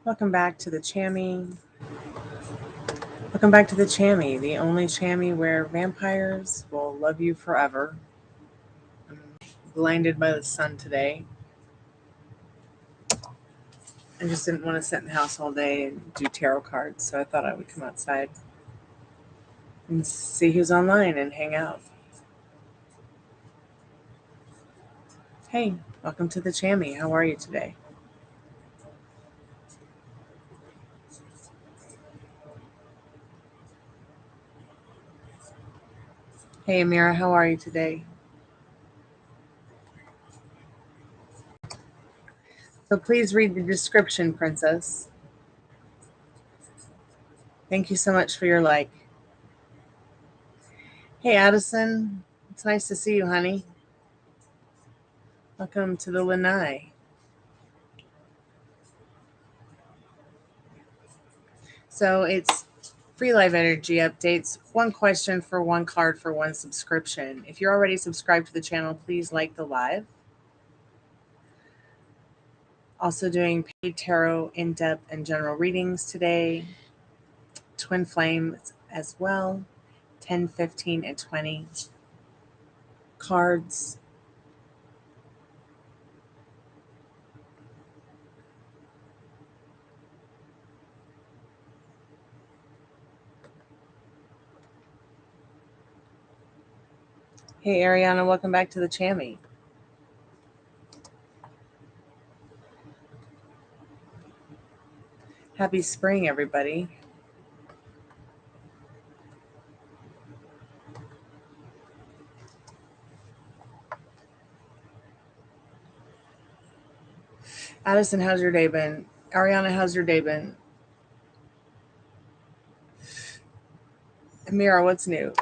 Welcome back to the Chammy. Welcome back to the Chammy, the only Chammy where vampires will love you forever. I'm blinded by the sun today. I just didn't want to sit in the house all day and do tarot cards, so I thought I would come outside and see who's online and hang out. Hey, welcome to the Chammy. How are you today? Hey, Amira, how are you today? So please read the description, Princess. Thank you so much for your like. Hey, Addison. It's nice to see you, honey. Welcome to the Lanai. So it's free live energy updates. One question for one card for one subscription. If you're already subscribed to the channel, please like the live. Also doing paid tarot, in-depth, and general readings today. Twin flame as well. 10, 15, and 20 cards. Hey, Ariana, welcome back to the Chammy. Happy spring, everybody. Addison, how's your day been? Ariana, how's your day been? Amira, what's new?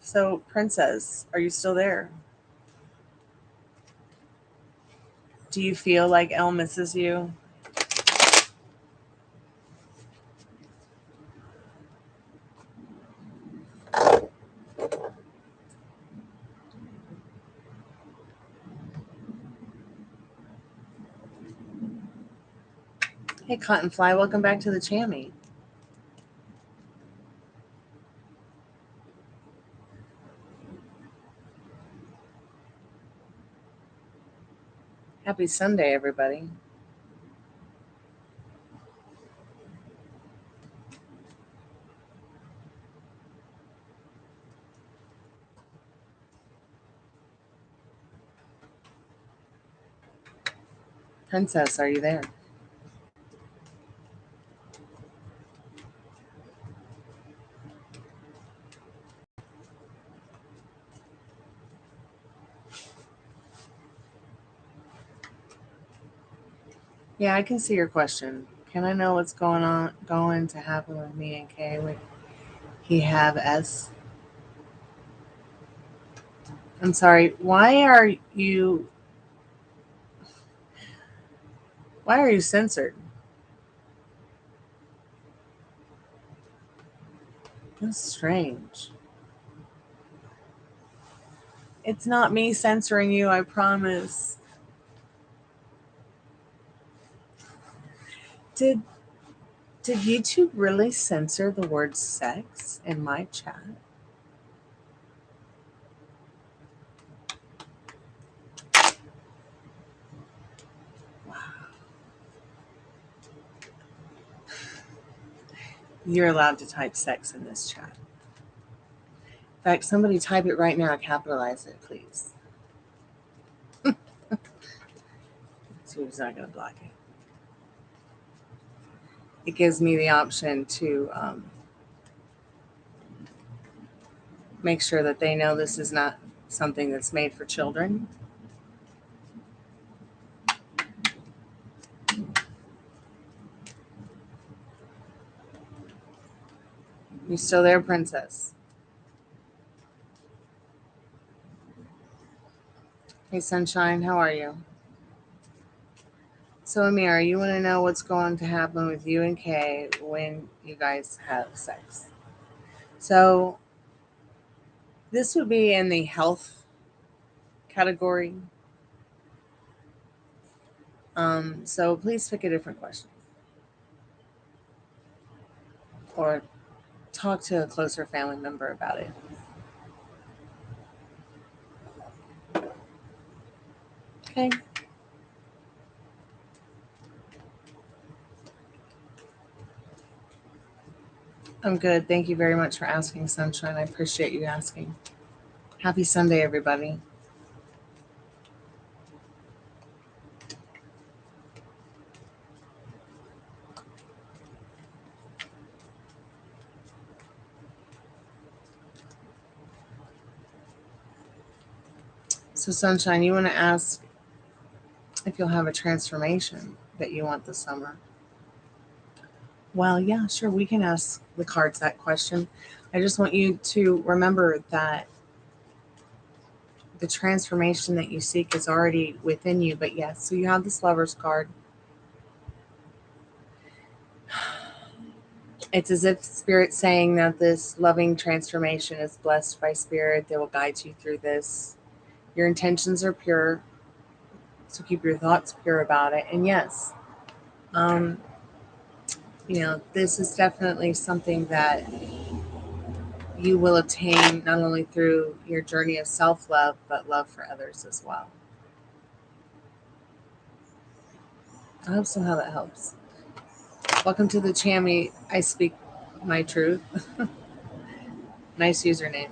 So, Princess, are you still there? Do you feel like Elle misses you? Hey, Cottonfly, welcome back to the Chammy. Happy Sunday, everybody. Princess, are you there? Yeah, I can see your question. Can I know what's going to happen with me and Kay when he have S? I'm sorry. Why are you censored? That's strange. It's not me censoring you, I promise. Did YouTube really censor the word sex in my chat? Wow. You're allowed to type sex in this chat. In fact, somebody type it right now, capitalize it, please. So he's not going to block it. It gives me the option to make sure that they know this is not something that's made for children. You still there, Princess? Hey, Sunshine, how are you? So, Amira, you want to know what's going to happen with you and Kay when you guys have sex. So, this would be in the health category. So please pick a different question. Or talk to a closer family member about it. Okay. I'm good. Thank you very much for asking, Sunshine. I appreciate you asking. Happy Sunday, everybody. So, Sunshine, you want to ask if you'll have a transformation that you want this summer? Well, yeah, sure. We can ask the cards that question. I just want you to remember that the transformation that you seek is already within you. But yes, so you have this Lover's card. It's as if Spirit's saying that this loving transformation is blessed by Spirit. They will guide you through this. Your intentions are pure, so keep your thoughts pure about it. And yes, this is definitely something that you will attain not only through your journey of self-love, but love for others as well. I hope somehow that helps. Welcome to the Chammy. I speak my truth. Nice username.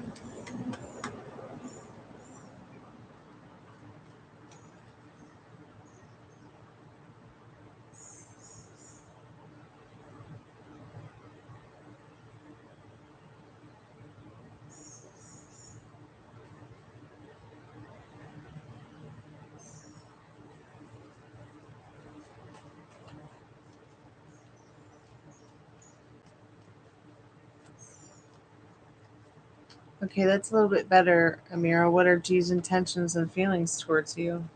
Okay, that's a little bit better, Amira. What are G's intentions and feelings towards you?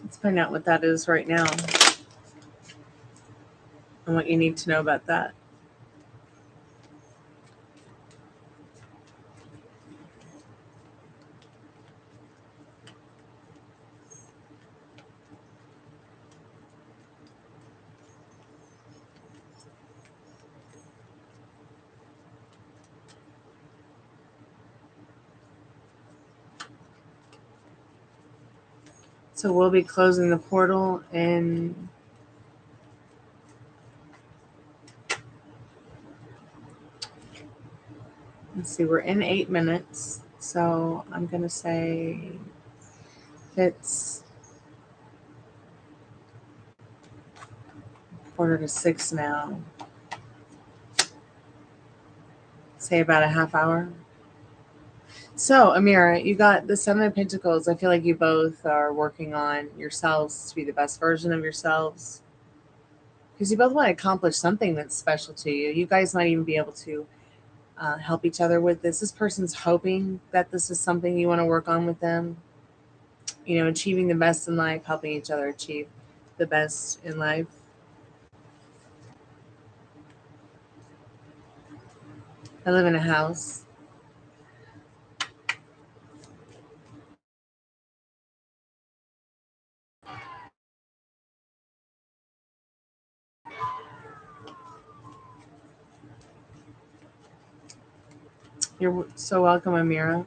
Let's find out what that is right now and what you need to know about that. So we'll be closing the portal in let's see, we're in 8 minutes. So I'm going to say it's 5:45 now. Say about a half hour. So, Amira, you got the 7 of Pentacles. I feel like you both are working on yourselves to be the best version of yourselves. Because you both want to accomplish something that's special to you. You guys might even be able to help each other with this. This person's hoping that this is something you want to work on with them. Achieving the best in life, helping each other achieve the best in life. I live in a house. You're so welcome, Amira.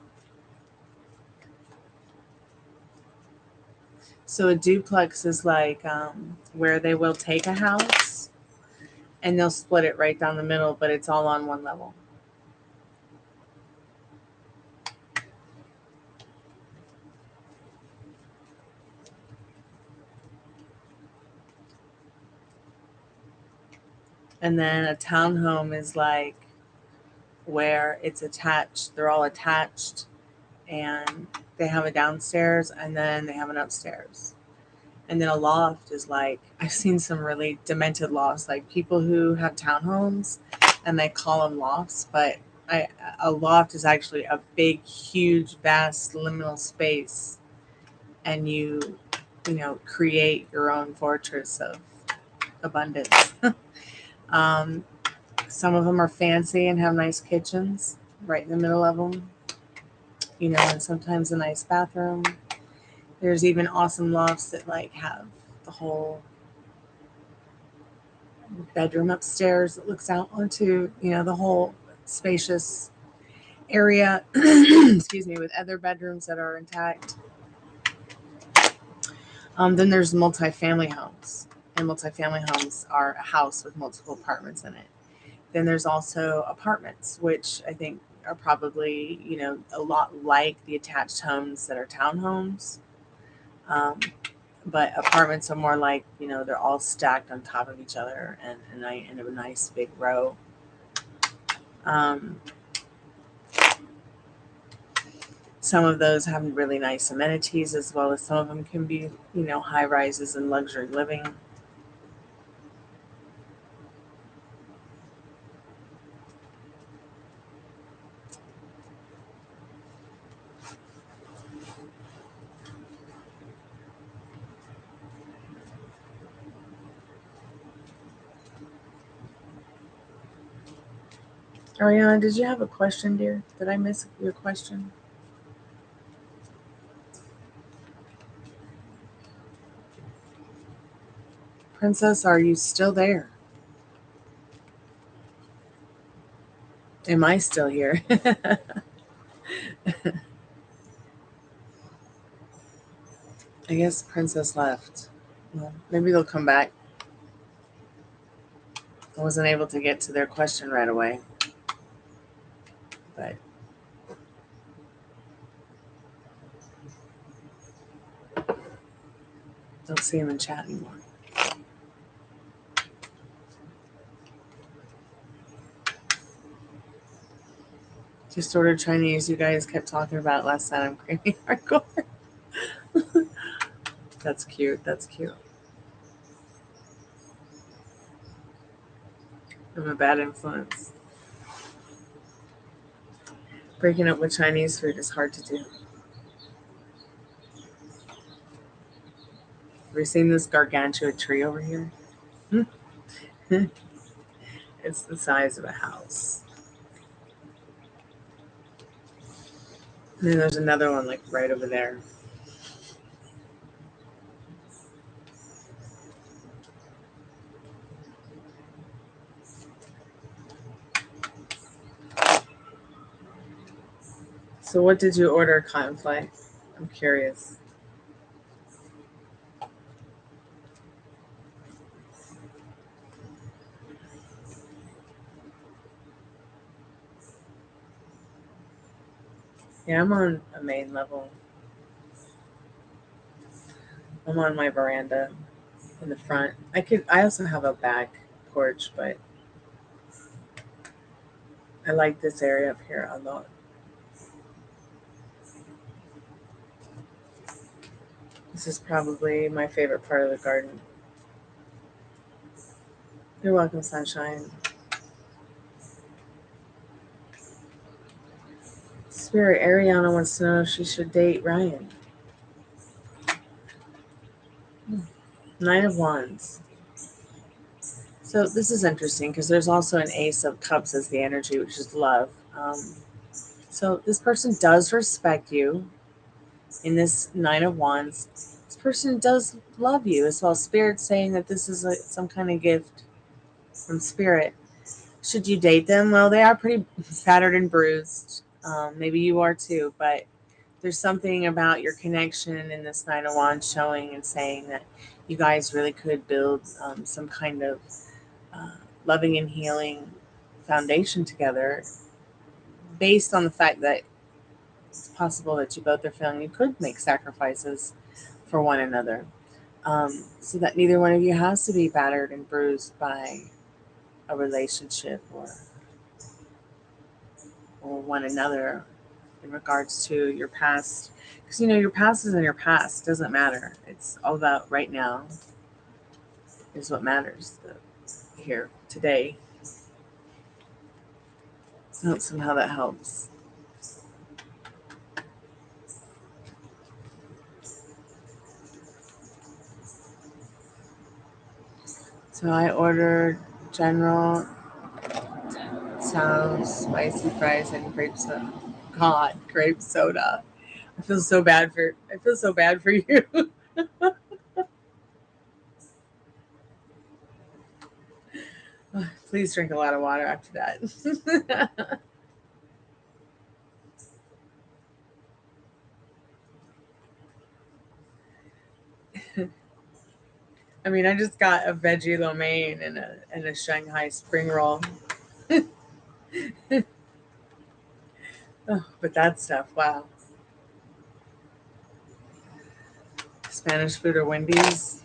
So a duplex is like where they will take a house and they'll split it right down the middle, but it's all on one level. And then a townhome is like where it's attached. They're all attached and they have a downstairs and then they have an upstairs. And then a loft is like, I've seen some really demented lofts, like people who have townhomes and they call them lofts, but a loft is actually a big, huge, vast liminal space, and you create your own fortress of abundance. Some of them are fancy and have nice kitchens right in the middle of them, and sometimes a nice bathroom. There's even awesome lofts that like have the whole bedroom upstairs that looks out onto, the whole spacious area, excuse me, with other bedrooms that are intact. Then there's multifamily homes, and multifamily homes are a house with multiple apartments in it. Then there's also apartments, which I think are probably, a lot like the attached homes that are townhomes. But apartments are more like, they're all stacked on top of each other and in a nice big row. Some of those have really nice amenities, as well as some of them can be, high rises and luxury living. Ariana, did you have a question, dear? Did I miss your question? Princess, are you still there? Am I still here? I guess Princess left. Well, maybe they'll come back. I wasn't able to get to their question right away. But don't see him in chat anymore. Just ordered Chinese. You guys kept talking about last night. I'm craving hardcore. That's cute. That's cute. I'm a bad influence. Breaking up with Chinese food is hard to do. Have you seen this gargantua tree over here? It's the size of a house. And then there's another one like right over there. So what did you order, Cottonfly? I'm curious. Yeah, I'm on a main level. I'm on my veranda in the front. I also have a back porch, but I like this area up here a lot. This is probably my favorite part of the garden. You're welcome, sunshine. Spirit, Ariana wants to know if she should date Ryan. Nine of Wands. So this is interesting because there's also an Ace of Cups as the energy, which is love. So this person does respect you. In this Nine of Wands, this person does love you as well. Spirit's saying that this is some kind of gift from Spirit. Should you date them? Well, they are pretty battered and bruised. Maybe you are too, but there's something about your connection in this Nine of Wands showing and saying that you guys really could build some kind of loving and healing foundation together, based on the fact that it's possible that you both are feeling you could make sacrifices for one another, so that neither one of you has to be battered and bruised by a relationship or one another in regards to your past. Because your past is in your past. It doesn't matter. It's all about right now is what matters here today. So somehow that helps. So I ordered General Tso's spicy fries and grape soda. God, grape soda. I feel so bad for you. Please drink a lot of water after that. I mean, I just got a veggie lo mein and a Shanghai spring roll. Oh, but that stuff, wow. Spanish food or Wendy's.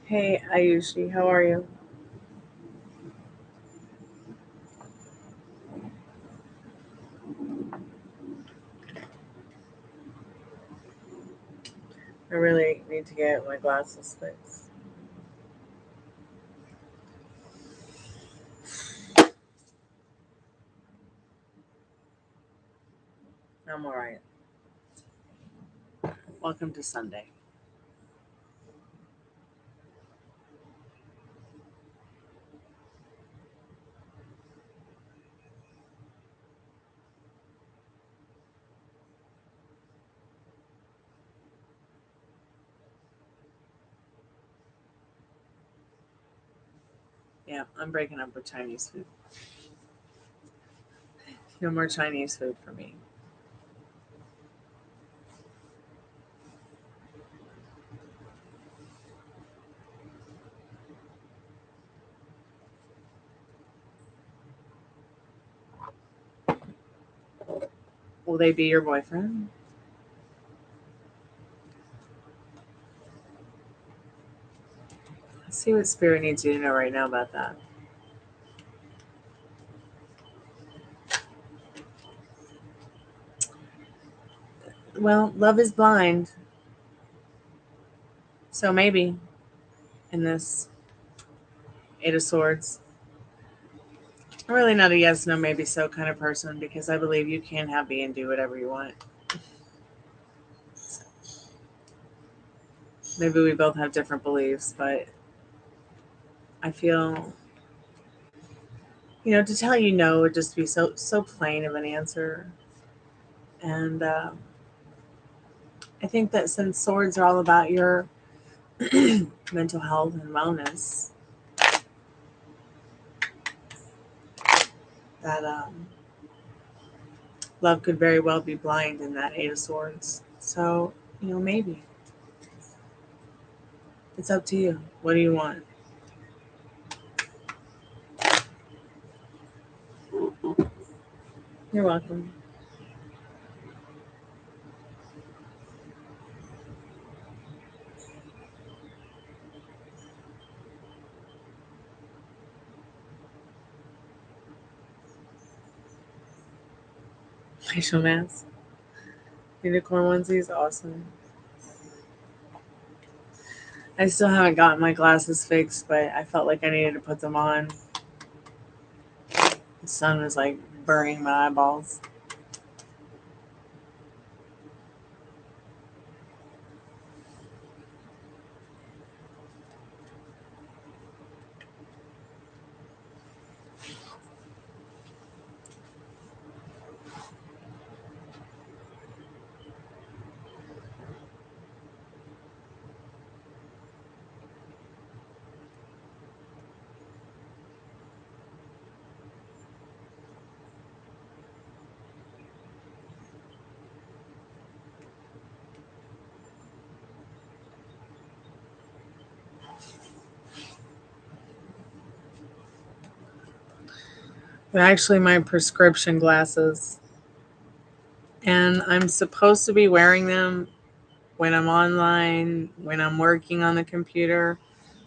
Hey, Ayushi, how are you? I really need to get my glasses fixed. I'm all right. Welcome to Sunday. Yeah, I'm breaking up with Chinese food. No more Chinese food for me. Will they be your boyfriend? Let's see what Spirit needs you to know right now about that. Well, love is blind. So maybe in this Eight of Swords. I'm really not a yes, no, maybe so kind of person because I believe you can have me and do whatever you want. Maybe we both have different beliefs, but I feel, to tell you no would just be so plain of an answer. And I think that since swords are all about your mental health and wellness, that love could very well be blind in that Eight of Swords. So, maybe. It's up to you. What do you want? You're welcome. Facial mask. Unicorn onesies, awesome. I still haven't gotten my glasses fixed, but I felt like I needed to put them on. The sun was like burning my eyeballs. They're actually my prescription glasses. And I'm supposed to be wearing them when I'm online, when I'm working on the computer.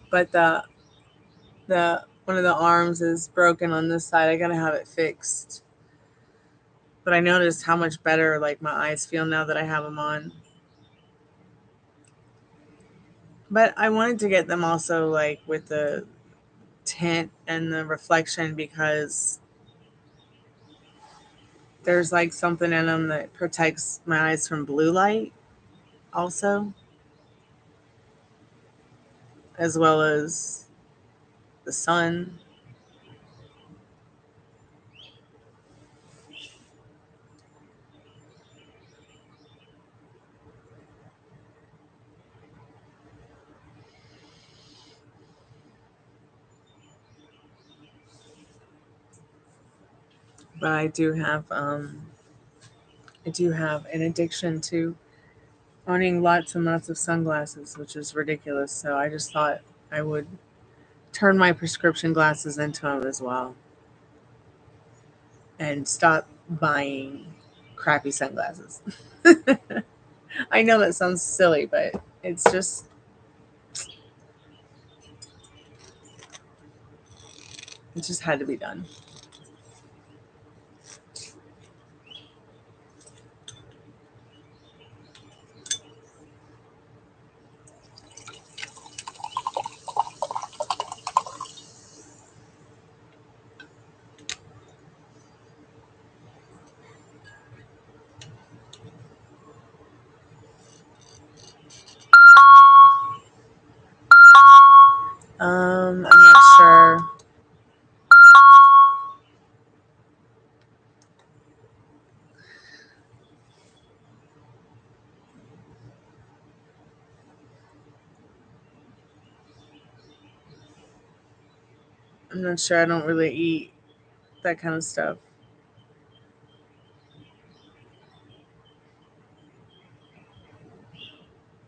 But the one of the arms is broken on this side. I gotta have it fixed. But I noticed how much better like my eyes feel now that I have them on. But I wanted to get them also like with the tint and the reflection because there's like something in them that protects my eyes from blue light also, as well as the sun. But I do have an addiction to owning lots and lots of sunglasses, which is ridiculous. So I just thought I would turn my prescription glasses into them as well and stop buying crappy sunglasses. I know that sounds silly, but it's just, it just had to be done. I'm not sure. I'm not sure. I don't really eat that kind of stuff.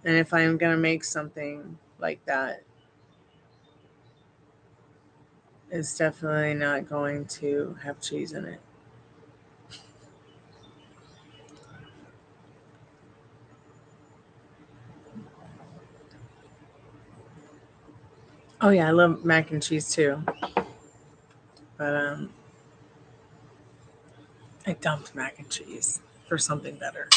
And if I'm going to make something like that, it's definitely not going to have cheese in it. Oh yeah, I love mac and cheese too. But I dumped mac and cheese for something better.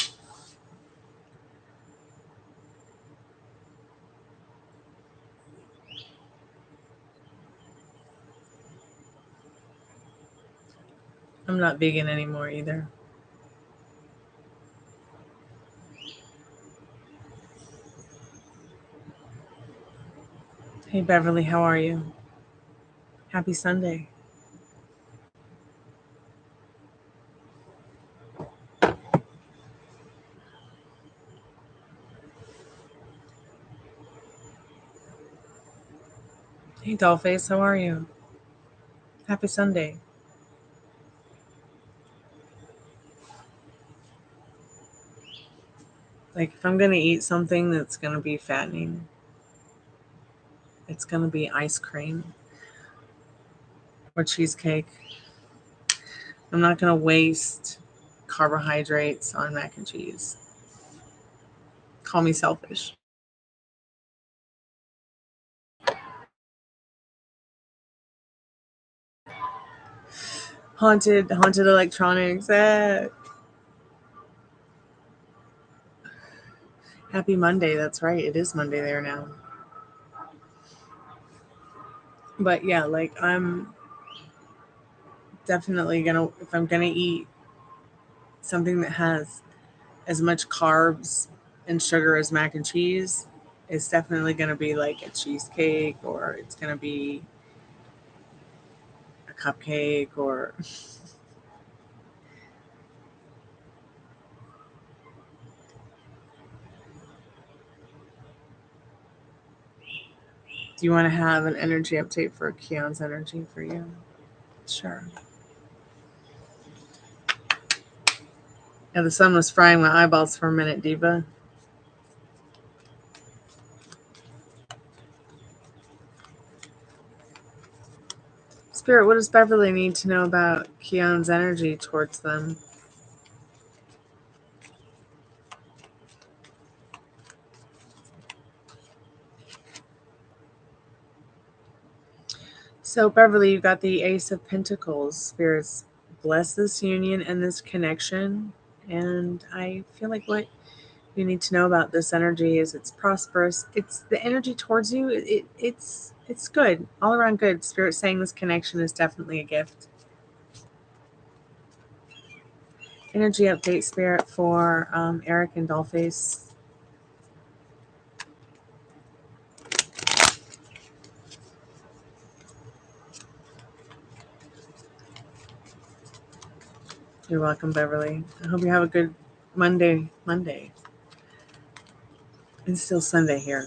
I'm not vegan anymore either. Hey Beverly, how are you? Happy Sunday. Hey Dollface, how are you? Happy Sunday. Like if I'm gonna eat something that's gonna be fattening, it's gonna be ice cream or cheesecake. I'm not gonna waste carbohydrates on mac and cheese. Call me selfish. Haunted electronics. Happy Monday. That's right. It is Monday there now. But yeah, like I'm definitely gonna, if I'm gonna eat something that has as much carbs and sugar as mac and cheese, it's definitely gonna be like a cheesecake or it's gonna be a cupcake or do you want to have an energy update for Keon's energy for you? Sure. Yeah, the sun was frying my eyeballs for a minute, Diva. Spirit, what does Beverly need to know about Keon's energy towards them? So, Beverly, you got the Ace of Pentacles. Spirits, bless this union and this connection. And I feel like what you need to know about this energy is it's prosperous. It's the energy towards you. It's good, all around good. Spirit saying this connection is definitely a gift. Energy update, Spirit, for Eric and Dollface. You're welcome, Beverly. I hope you have a good Monday. It's still Sunday here.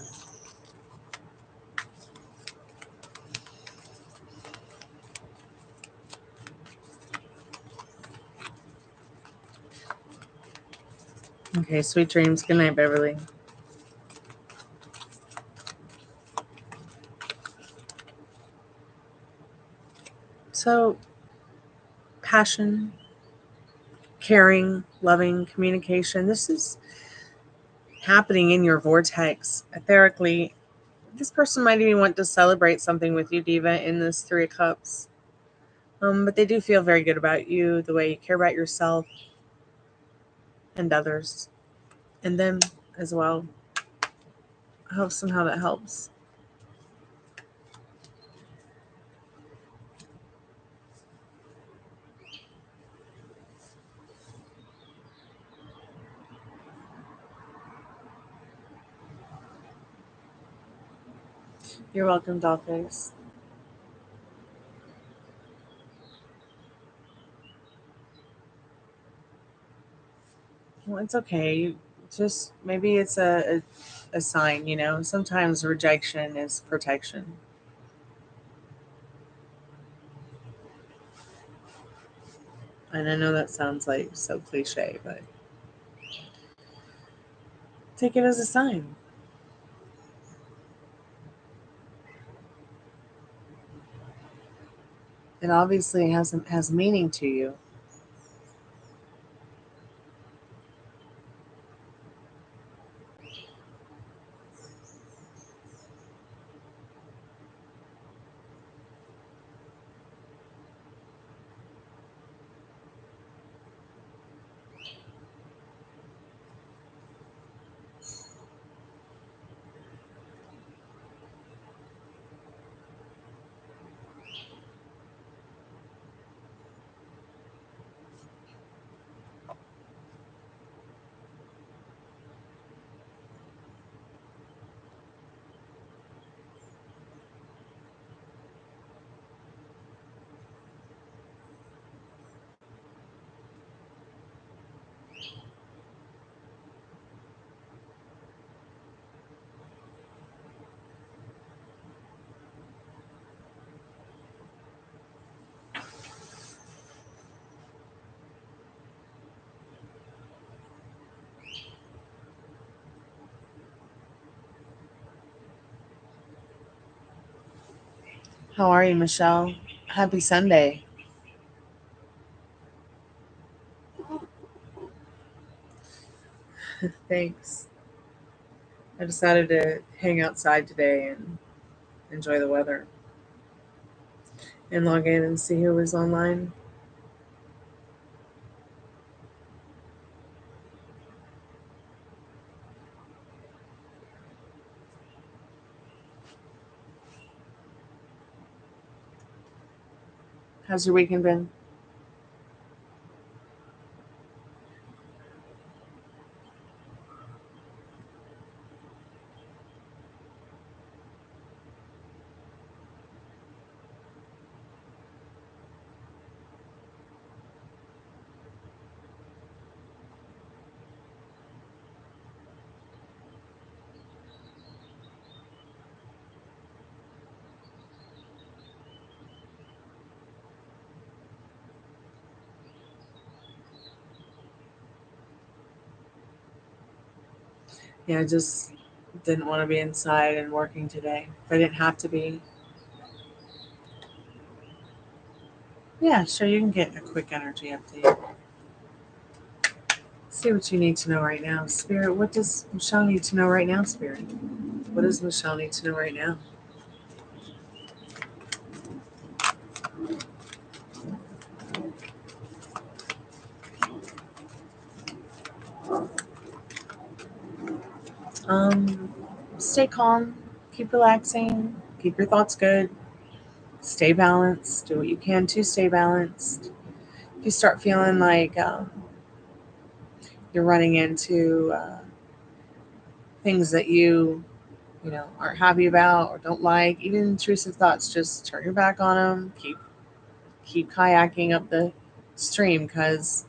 Okay, sweet dreams. Good night, Beverly. So, passion, caring, loving, communication. This is happening in your vortex. Etherically, this person might even want to celebrate something with you, Diva, in this Three of Cups. But they do feel very good about you, the way you care about yourself and others, and them as well. I hope somehow that helps. You're welcome, Dollface. Well, it's okay. Just maybe it's a sign, you know. Sometimes rejection is protection. And I know that sounds like so cliche, but take it as a sign. It obviously has meaning to you. How are you, Michelle? Happy Sunday. Thanks. I decided to hang outside today and enjoy the weather and log in and see who was online. How's your weekend been? Yeah, I just didn't want to be inside and working today. If I didn't have to be. Yeah, sure, you can get a quick energy update. See what you need to know right now. Spirit, what does Michelle need to know right now, Spirit? What does Michelle need to know right now? Stay calm, keep relaxing, keep your thoughts good, stay balanced, do what you can to stay balanced. If you start feeling like you're running into things that you aren't happy about or don't like, even intrusive thoughts, just turn your back on them. Keep kayaking up the stream, because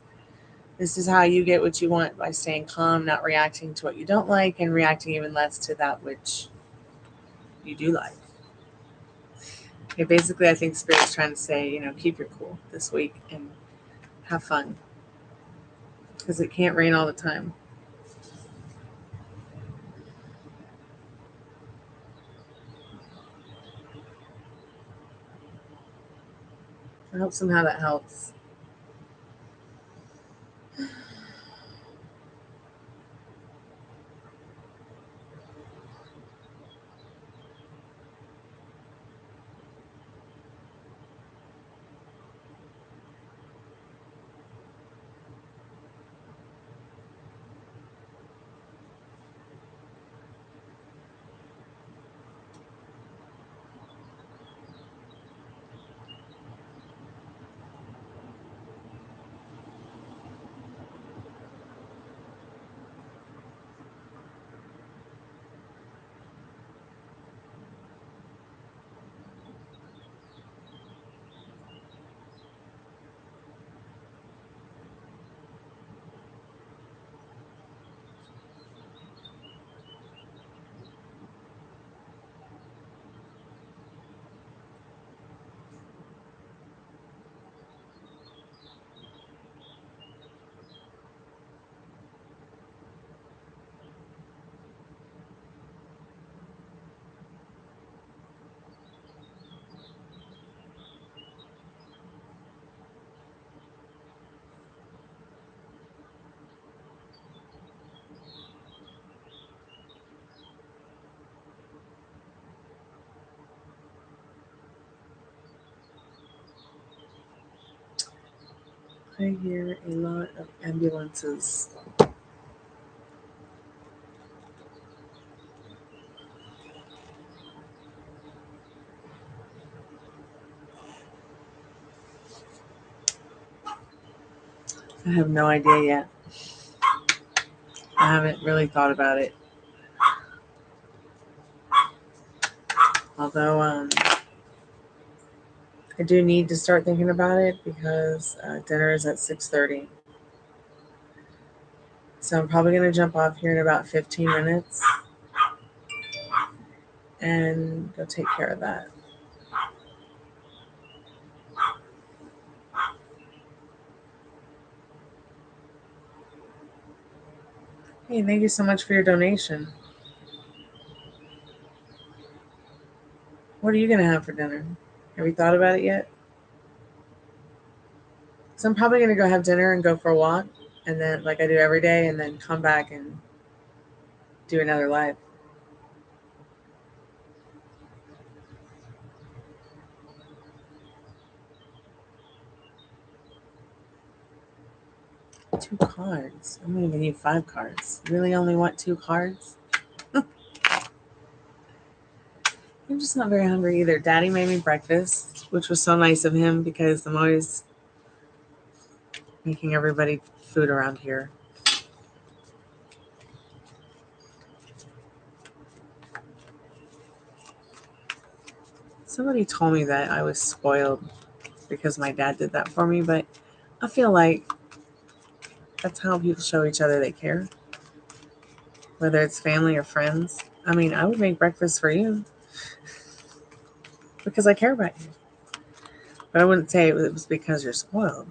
this is how you get what you want, by staying calm, not reacting to what you don't like, and reacting even less to that which you do like. Okay, basically, I think Spirit's trying to say, keep your cool this week and have fun, because it can't rain all the time. I hope somehow that helps. I hear a lot of ambulances. I have no idea yet. I haven't really thought about it. Although I do need to start thinking about it, because dinner is at 6:30. So I'm probably going to jump off here in about 15 minutes and go take care of that. Hey, thank you so much for your donation. What are you going to have for dinner? Have you thought about it yet? So I'm probably going to go have dinner and go for a walk, and then, like I do every day, and then come back and do another live. Two cards. I'm going to give you 5 cards. You really only want 2 cards? I'm just not very hungry either. Daddy made me breakfast, which was so nice of him, because I'm always making everybody food around here. Somebody told me that I was spoiled because my dad did that for me, but I feel like that's how people show each other they care, whether it's family or friends. I mean, I would make breakfast for you because I care about you, but I wouldn't say it was because you're spoiled.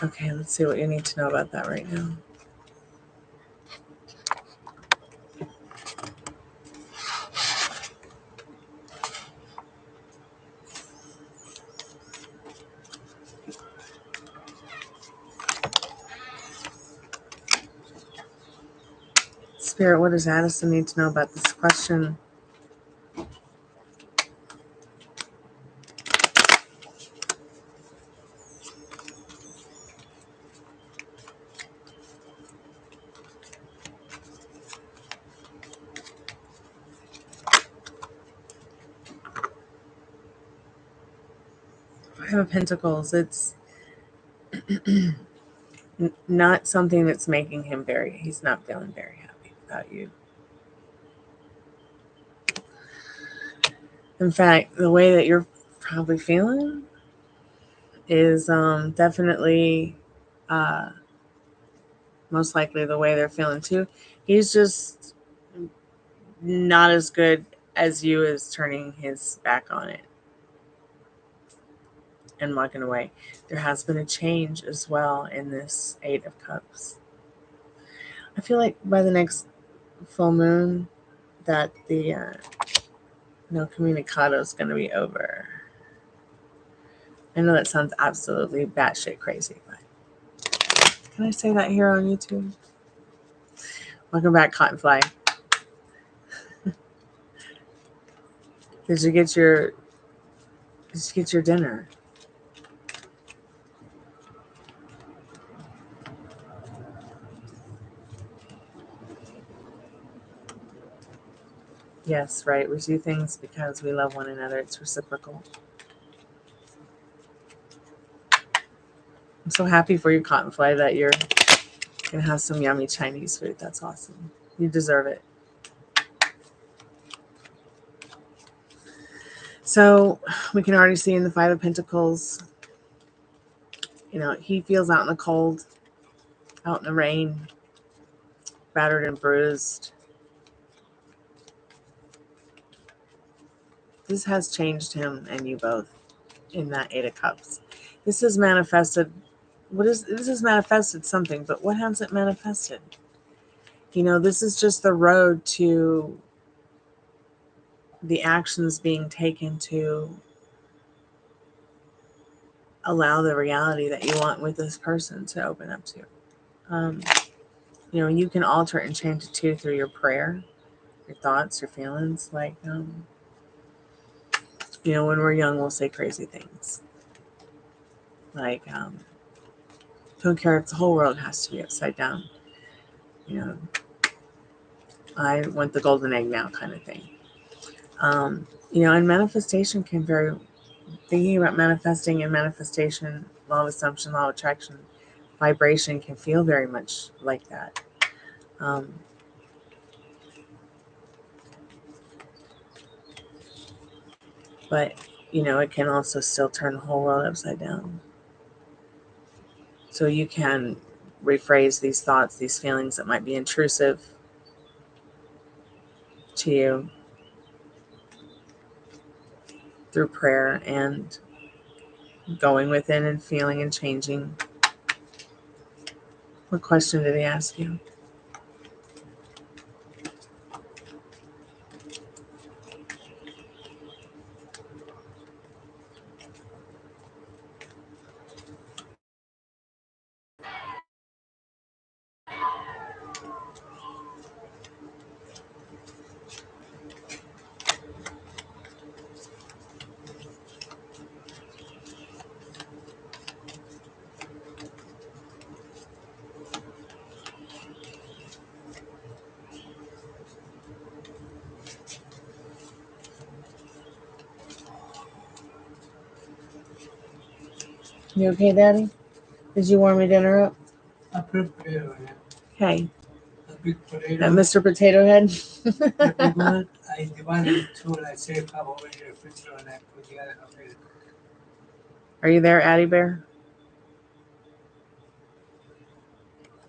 Okay, let's see what you need to know about that right now. Spirit, what does Addison need to know about this question? Five of Pentacles, it's not something that's making him he's not feeling very happy without you. In fact, the way that you're probably feeling is definitely most likely the way they're feeling too. He's just not as good as you as turning his back on it and walking away. There has been a change as well in this Eight of Cups. I feel like by the next full moon that the no comunicado is going to be over. I know that sounds absolutely batshit crazy, but can I say that here on YouTube? Welcome back, Cottonfly. Did you get your dinner? Yes, right. We do things because we love one another. It's reciprocal. I'm so happy for you, Cottonfly, that you're going to have some yummy Chinese food. That's awesome. You deserve it. So we can already see in the Five of Pentacles, you know, he feels out in the cold, out in the rain, battered and bruised. This has changed him and you both in that Eight of Cups. This has manifested, this has manifested something, but what has it manifested? You know, this is just the road to the actions being taken to allow the reality that you want with this person to open up to. You know, you can alter it and change it too through your prayer, your thoughts, your feelings. Like, you know, when we're young, we'll say crazy things. Like, don't care if the whole world has to be upside down. You know, I want the golden egg now kind of thing. You know, and manifestation can vary. Thinking about manifesting and manifestation, law of assumption, law of attraction, vibration can feel very much like that. But, you know, it can also still turn the whole world upside down. So you can rephrase these thoughts, these feelings that might be intrusive to you through prayer and going within and feeling and changing. What question did he ask you? You okay, Daddy? Did you warm your dinner up? I put potato in it. Okay. A big potato. That Mr. Potato Head? I divided it two and I saved half over here, refrigerator, and I put the other half in it. Are you there, Addie Bear?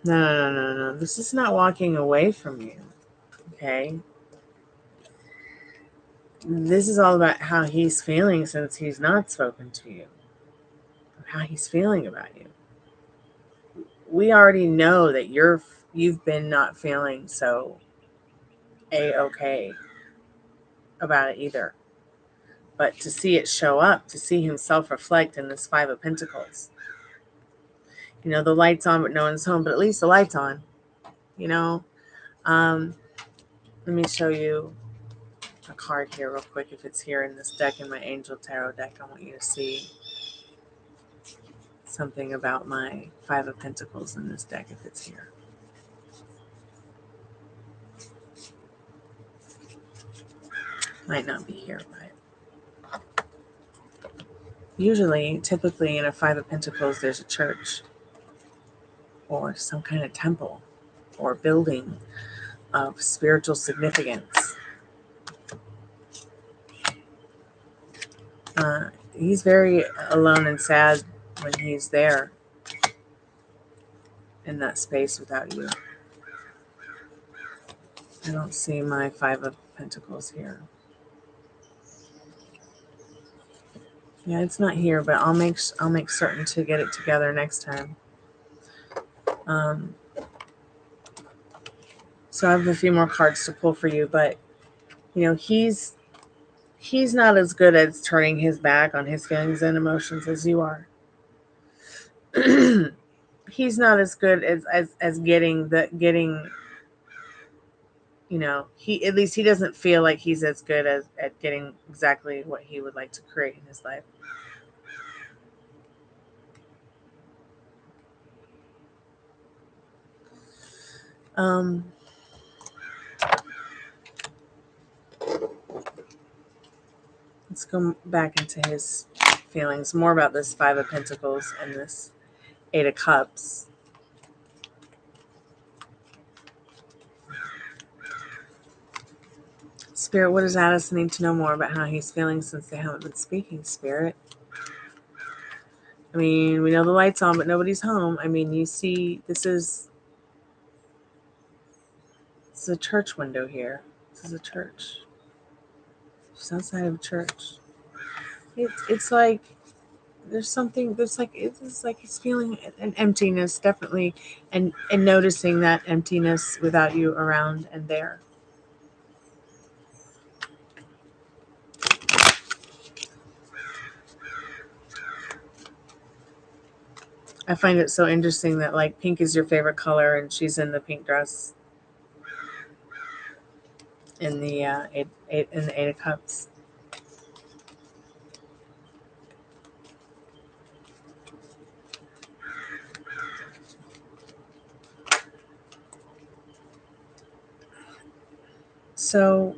No. This is not walking away from you. Okay. This is all about how he's feeling since he's not spoken to you. How he's feeling about you. We already know that you've been not feeling so A-okay about it either. But to see it show up, to see him self-reflect in this Five of Pentacles. You know, the light's on, but no one's home, but at least the light's on. You know, let me show you a card here real quick. If it's here in this deck, in my Angel Tarot deck, I want you to see something about my Five of Pentacles in this deck if it's here. Might not be here, but Usually, typically in a Five of Pentacles, there's a church or some kind of temple or building of spiritual significance. He's very alone and sad when he's there in that space without you. I don't see my Five of Pentacles here. Yeah, it's not here, but I'll make certain to get it together next time. So I have a few more cards to pull for you, but you know, he's not as good at turning his back on his feelings and emotions as you are. He's not as good as getting, you know, at least he doesn't feel like he's as good at getting exactly what he would like to create in his life. Let's go back into his feelings more about this Five of Pentacles and this Eight of Cups. Spirit, what does Addison need to know more about how he's feeling since they haven't been speaking, Spirit? I mean, we know the light's on, but nobody's home. I mean, you see, this is a church window here. This is a church. Just outside of a church. It's like it's like he's feeling an emptiness, definitely, and noticing that emptiness without you around and there. I find it so interesting that like pink is your favorite color and she's in the pink dress in the Eight of Cups. So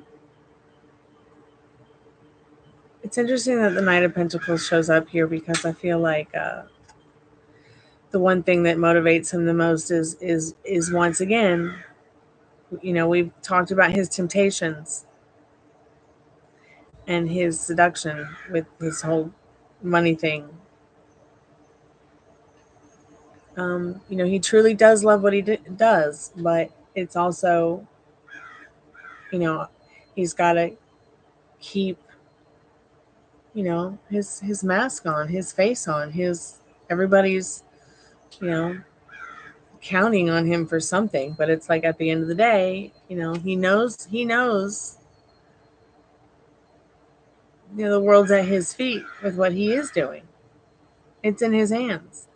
it's interesting that the Knight of Pentacles shows up here because I feel like the one thing that motivates him the most is once again, you know, we've talked about his temptations and his seduction with his whole money thing. You know, he truly does love what he does, but it's also, you know, he's got to keep, you know, his mask on, his face on, everybody's, you know, counting on him for something, but it's like at the end of the day, you know, he knows, you know, the world's at his feet with what he is doing. It's in his hands.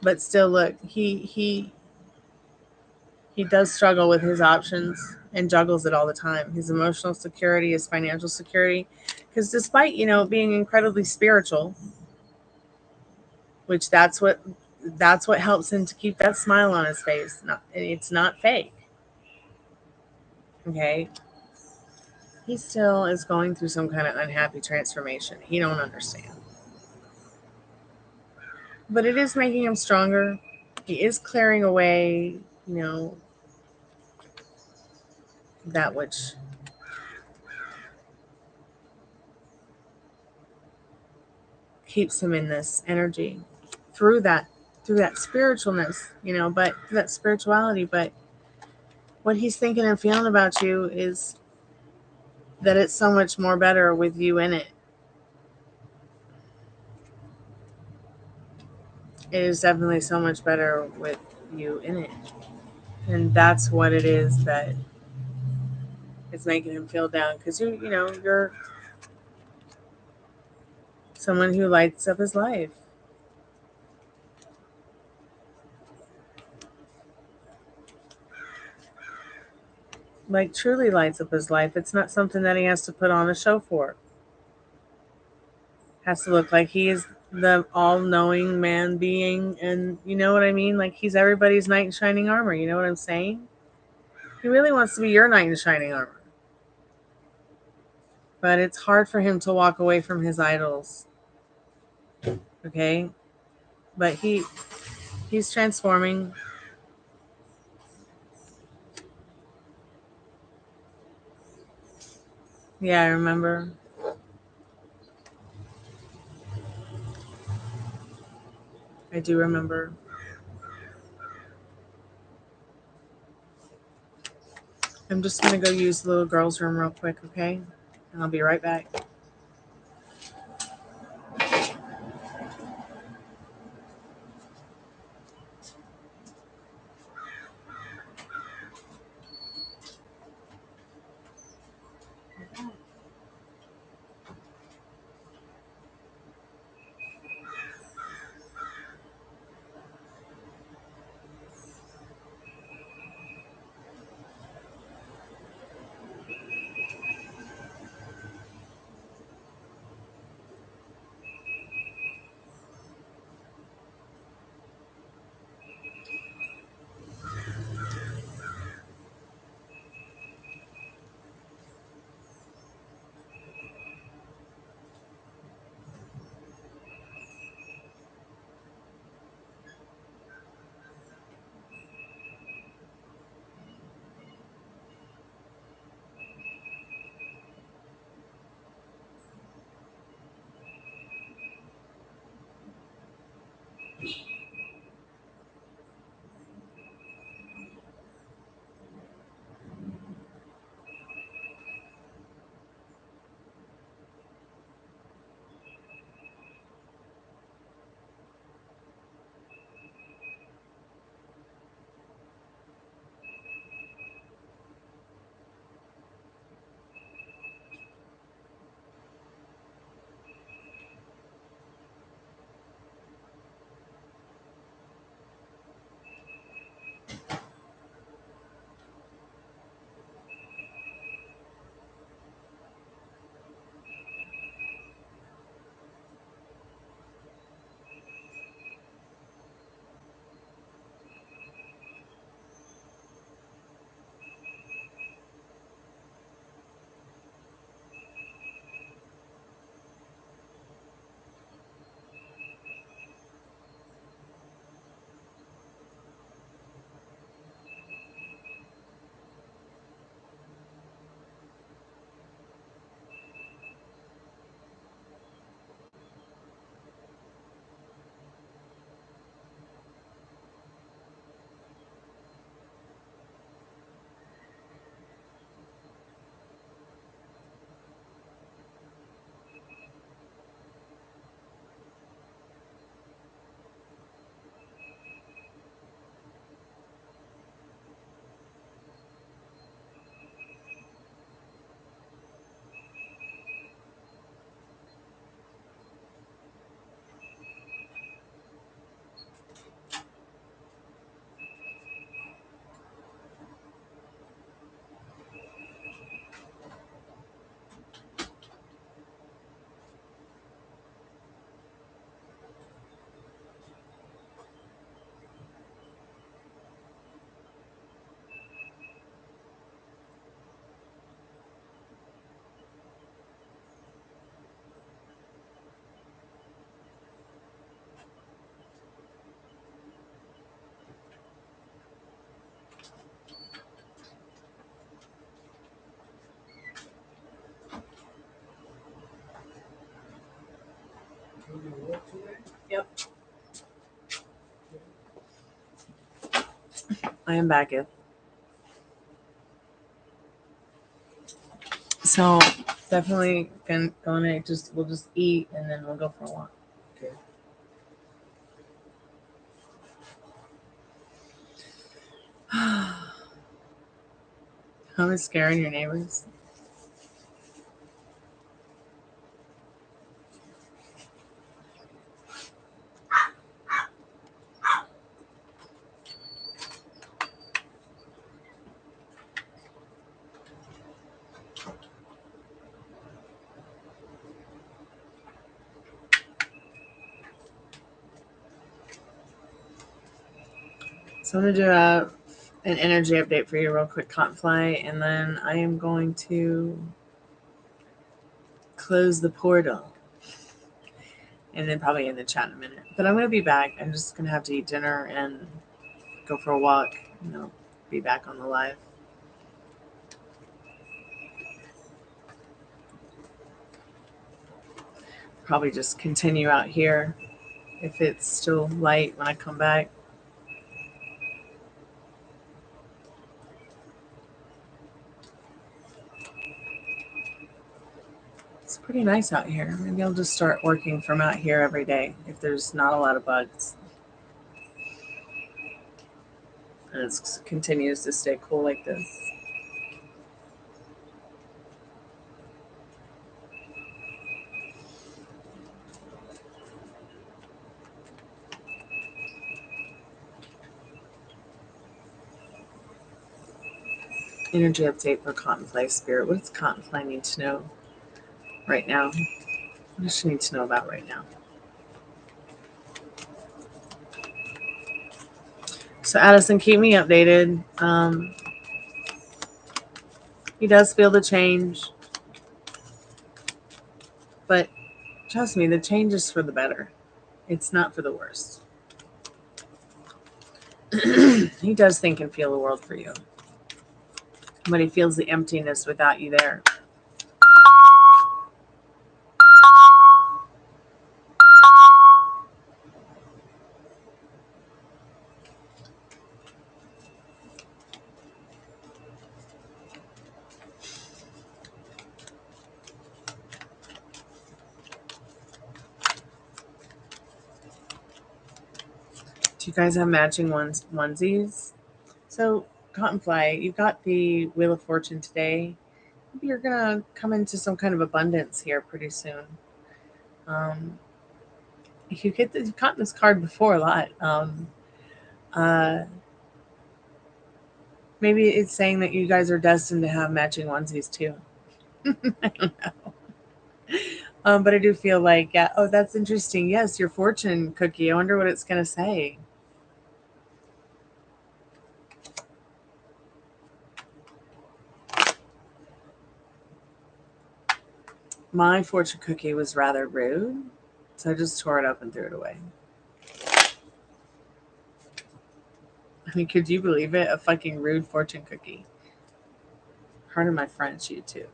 But still, look, he does struggle with his options and juggles it all the time. His emotional security, his financial security, because despite, you know, being incredibly spiritual, which that's what helps him to keep that smile on his face. It's not fake. Okay, he still is going through some kind of unhappy transformation. He don't understand, but it is making him stronger. He is clearing away, you know, that which keeps him in this energy through that spiritualness, you know, but that spirituality. But what he's thinking and feeling about you is that it's so much more better with you in it. It is definitely so much better with you in it. And that's what it is that is making him feel down. Because you know, you're someone who lights up his life. Like truly lights up his life. It's not something that he has to put on a show for. Has to look like he is the all-knowing man being, and you know what I mean? Like he's everybody's knight in shining armor. You know what I'm saying? He really wants to be your knight in shining armor. But it's hard for him to walk away from his idols. Okay, but he's transforming. Yeah, I remember. I do remember. I'm just gonna go use the little girl's room real quick, okay? And I'll be right back. Yep. I am back. So definitely gonna we'll just eat and then we'll go for a walk. Okay. How is scaring your neighbors? So I'm gonna do an energy update for you real quick, Cottonfly, and then I am going to close the portal. and then probably in the chat in a minute. But I'm going to be back. I'm just going to have to eat dinner and go for a walk. Be back on the live. Probably just continue out here if it's still light when I come back. It's pretty nice out here. Maybe I'll just start working from out here every day if there's not a lot of bugs. And it continues to stay cool like this. Energy update for Contemplate Spirit. What does Contemplate need to know right now? What does she need to know about right now? So Addison, keep me updated. He does feel the change. But trust me, the change is for the better. It's not for the worst. He does think and feel the world for you. But he feels the emptiness without you there. Do you guys have matching onesies? So, Cottonfly, you've got the Wheel of Fortune today. Maybe you're going to come into some kind of abundance here pretty soon. You've gotten this card before a lot. Maybe it's saying that you guys are destined to have matching onesies too. I don't know. But I do feel like, yeah, oh, that's interesting. Yes, your fortune cookie. I wonder what it's going to say. My fortune cookie was rather rude, so I just tore it up and threw it away. I mean, could you believe it? A fucking rude fortune cookie. Pardon my French, you too.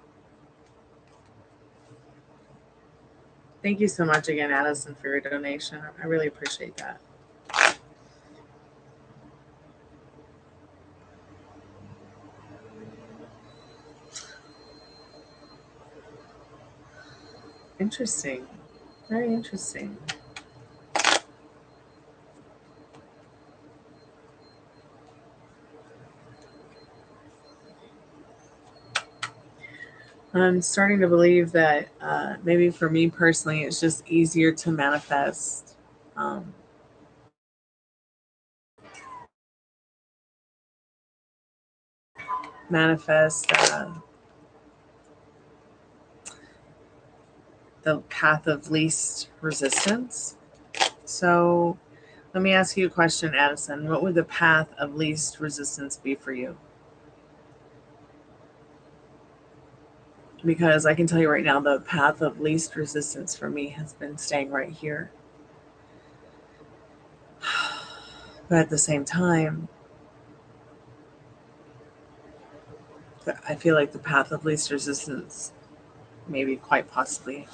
Thank you so much again, Addison, for your donation. I really appreciate that. Interesting. Very interesting. I'm starting to believe that maybe for me personally, it's just easier to manifest the path of least resistance. So let me ask you a question, Addison. What would the path of least resistance be for you? Because I can tell you right now, the path of least resistance for me has been staying right here. But at the same time, I feel like the path of least resistance, maybe quite possibly,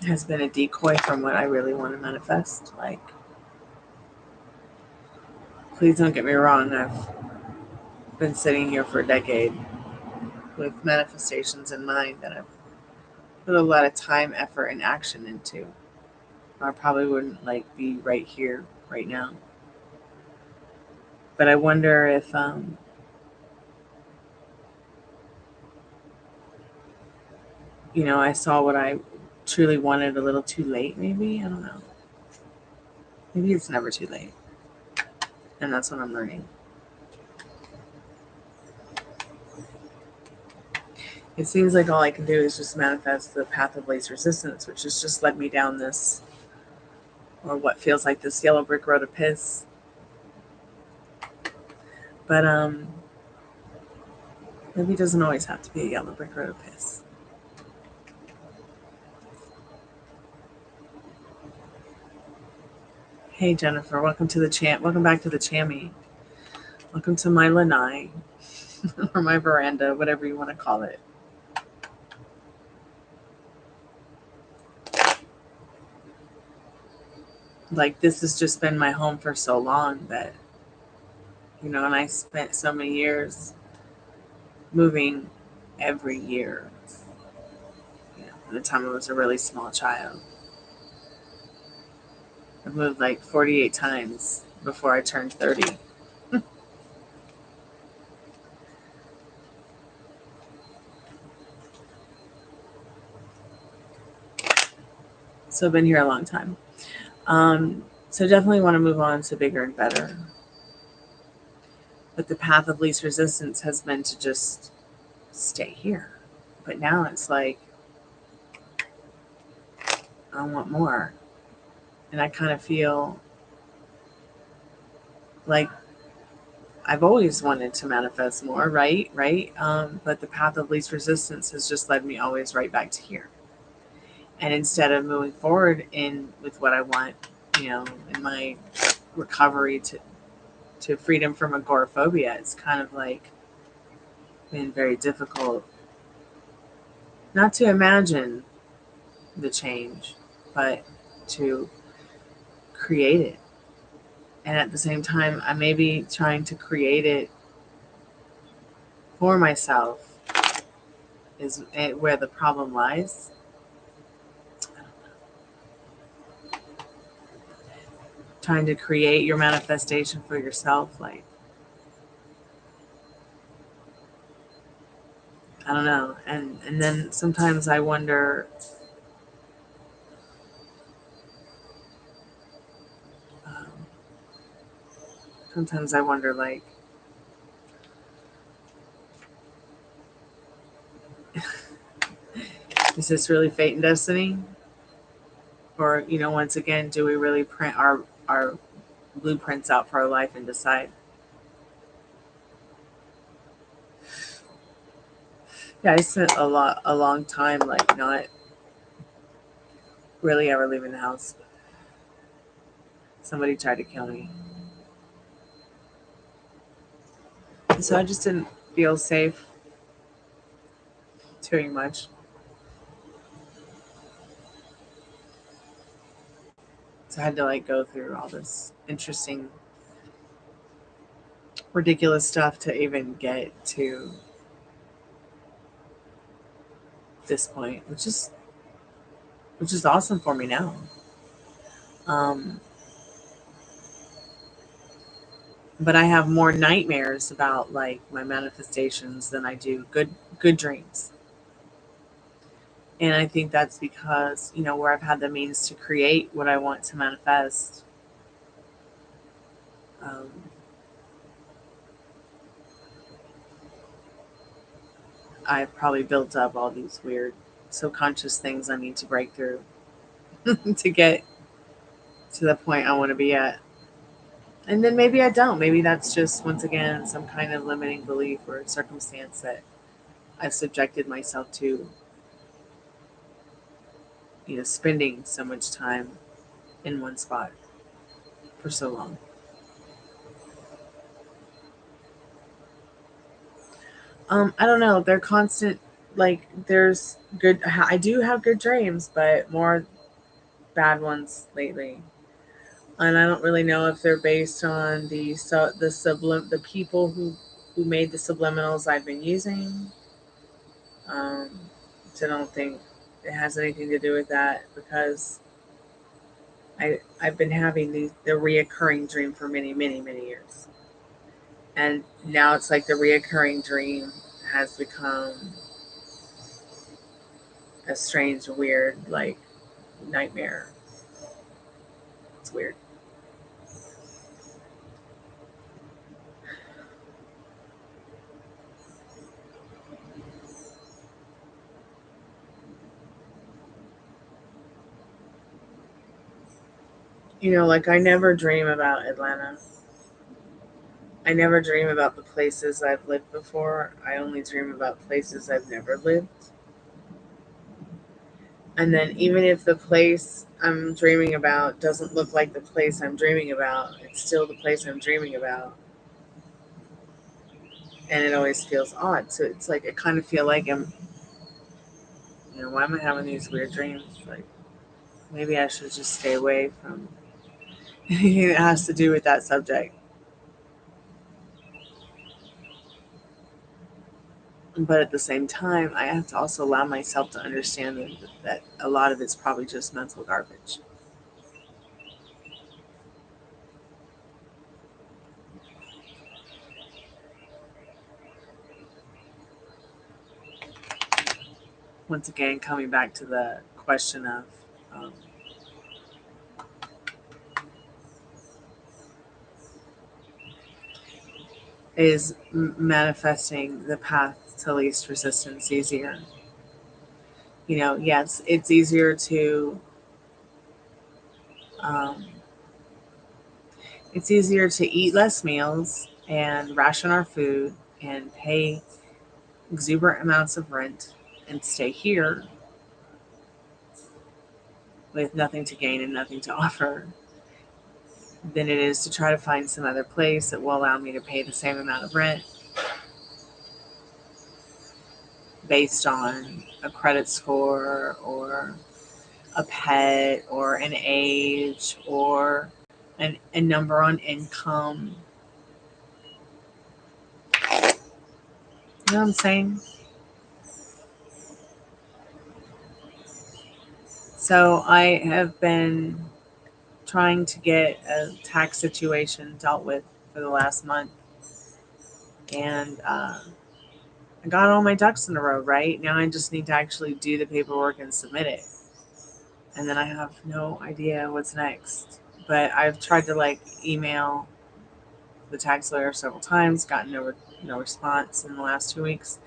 has been a decoy from what I really want to manifest. Like, please don't get me wrong, I've been sitting here for a decade with manifestations in mind that I've put a lot of time, effort, and action into. I probably wouldn't be right here, right now. But I wonder if I saw what I truly wanted a little too late, maybe. I don't know. Maybe it's never too late. And that's what I'm learning. It seems like all I can do is just manifest the path of least resistance, which has just led me down this, or what feels like this yellow brick road of piss. But maybe it doesn't always have to be a yellow brick road of piss. Hey Jennifer, welcome to the chat. Welcome back to the Chammy. Welcome to my lanai or my veranda, whatever you want to call it. Like, this has just been my home for so long that, and I spent so many years moving every year. At the time I was a really small child. I moved like 48 times before I turned 30. So I've been here a long time. So definitely want to move on to bigger and better. But the path of least resistance has been to just stay here. But now it's like, I want more. And I kind of feel like I've always wanted to manifest more, right? But the path of least resistance has just led me always right back to here. And instead of moving forward with what I want, in my recovery to freedom from agoraphobia, it's kind of like been very difficult not to imagine the change, but to create it. And at the same time, I may be trying to create it for myself is where the problem lies. Trying to create your manifestation for yourself, like, I don't know. And then sometimes I wonder, like, is this really fate and destiny? Or, once again, do we really print our blueprints out for our life and decide? Yeah, I spent a long time, like, not really ever leaving the house. Somebody tried to kill me. And so I just didn't feel safe doing much. So I had to, like, go through all this interesting, ridiculous stuff to even get to this point, which is awesome for me now. But I have more nightmares about, like, my manifestations than I do good dreams. And I think that's because, where I've had the means to create what I want to manifest, I've probably built up all these weird subconscious things I need to break through to get to the point I want to be at. And then maybe I don't. Maybe that's just, once again, some kind of limiting belief or circumstance that I've subjected myself to, spending so much time in one spot for so long. I don't know. They're constant. Like, there's good. I do have good dreams, but more bad ones lately. And I don't really know if they're based on the people who made the subliminals I've been using. So I don't think it has anything to do with that, because I've been having the reoccurring dream for many years, and now it's like the reoccurring dream has become a strange, weird, like, nightmare. It's weird. Like, I never dream about Atlanta. I never dream about the places I've lived before. I only dream about places I've never lived. And then even if the place I'm dreaming about doesn't look like the place I'm dreaming about, it's still the place I'm dreaming about. And it always feels odd. So it's like, I kind of feel like I'm, why am I having these weird dreams? Like, maybe I should just stay away from anything that has to do with that subject. But at the same time, I have to also allow myself to understand that a lot of it's probably just mental garbage. Once again, coming back to the question of is manifesting the path to least resistance easier? Yes, it's easier to eat less meals and ration our food and pay exuberant amounts of rent and stay here with nothing to gain and nothing to offer than it is to try to find some other place that will allow me to pay the same amount of rent based on a credit score or a pet or an age or a number on income. You know what I'm saying? So I have been trying to get a tax situation dealt with for the last month. And I got all my ducks in a row, right? Now I just need to actually do the paperwork and submit it. And then I have no idea what's next. But I've tried to email the tax lawyer several times, gotten no response in the last 2 weeks.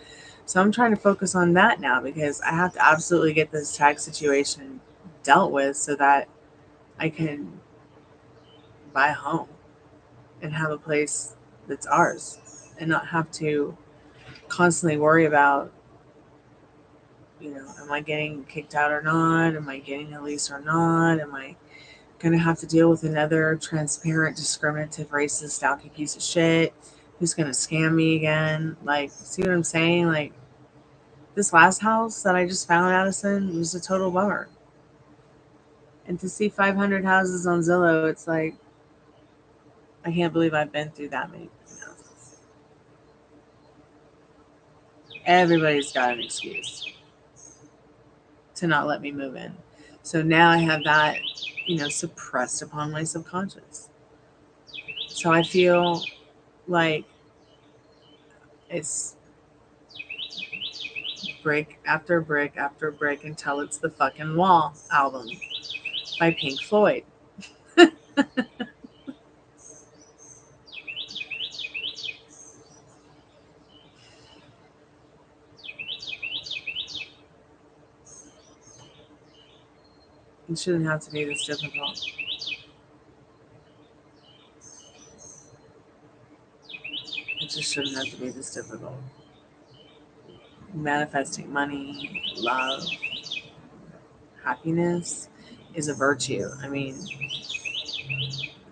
So I'm trying to focus on that now because I have to absolutely get this tax situation dealt with so that I can buy a home and have a place that's ours and not have to constantly worry about, am I getting kicked out or not? Am I getting a lease or not? Am I going to have to deal with another transparent, discriminative, racist, stalky piece of shit who's going to scam me again? See what I'm saying? This last house that I just found, Addison, was a total bummer. And to see 500 houses on Zillow, it's like, I can't believe I've been through that many houses. Everybody's got an excuse to not let me move in. So now I have that, suppressed upon my subconscious. So I feel like it's brick after brick after brick until it's the fucking Wall album by Pink Floyd. It shouldn't have to be this difficult. It just shouldn't have to be this difficult. Manifesting money, love, happiness is a virtue.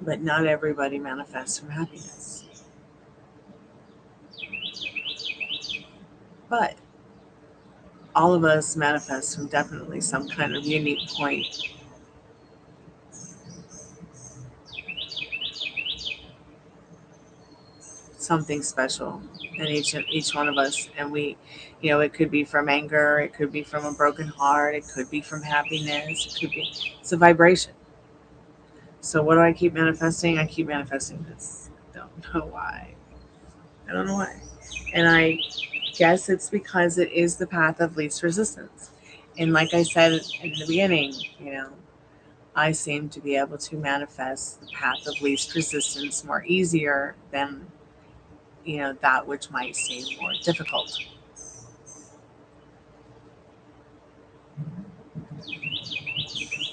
But not everybody manifests from happiness. But all of us manifest from definitely some kind of unique point. Something special in each one of us. And we, it could be from anger, it could be from a broken heart, it could be from happiness, it's a vibration. So what do I keep manifesting? I keep manifesting this. I don't know why. And I guess it's because it is the path of least resistance. And like I said in the beginning, I seem to be able to manifest the path of least resistance more easier than, that which might seem more difficult.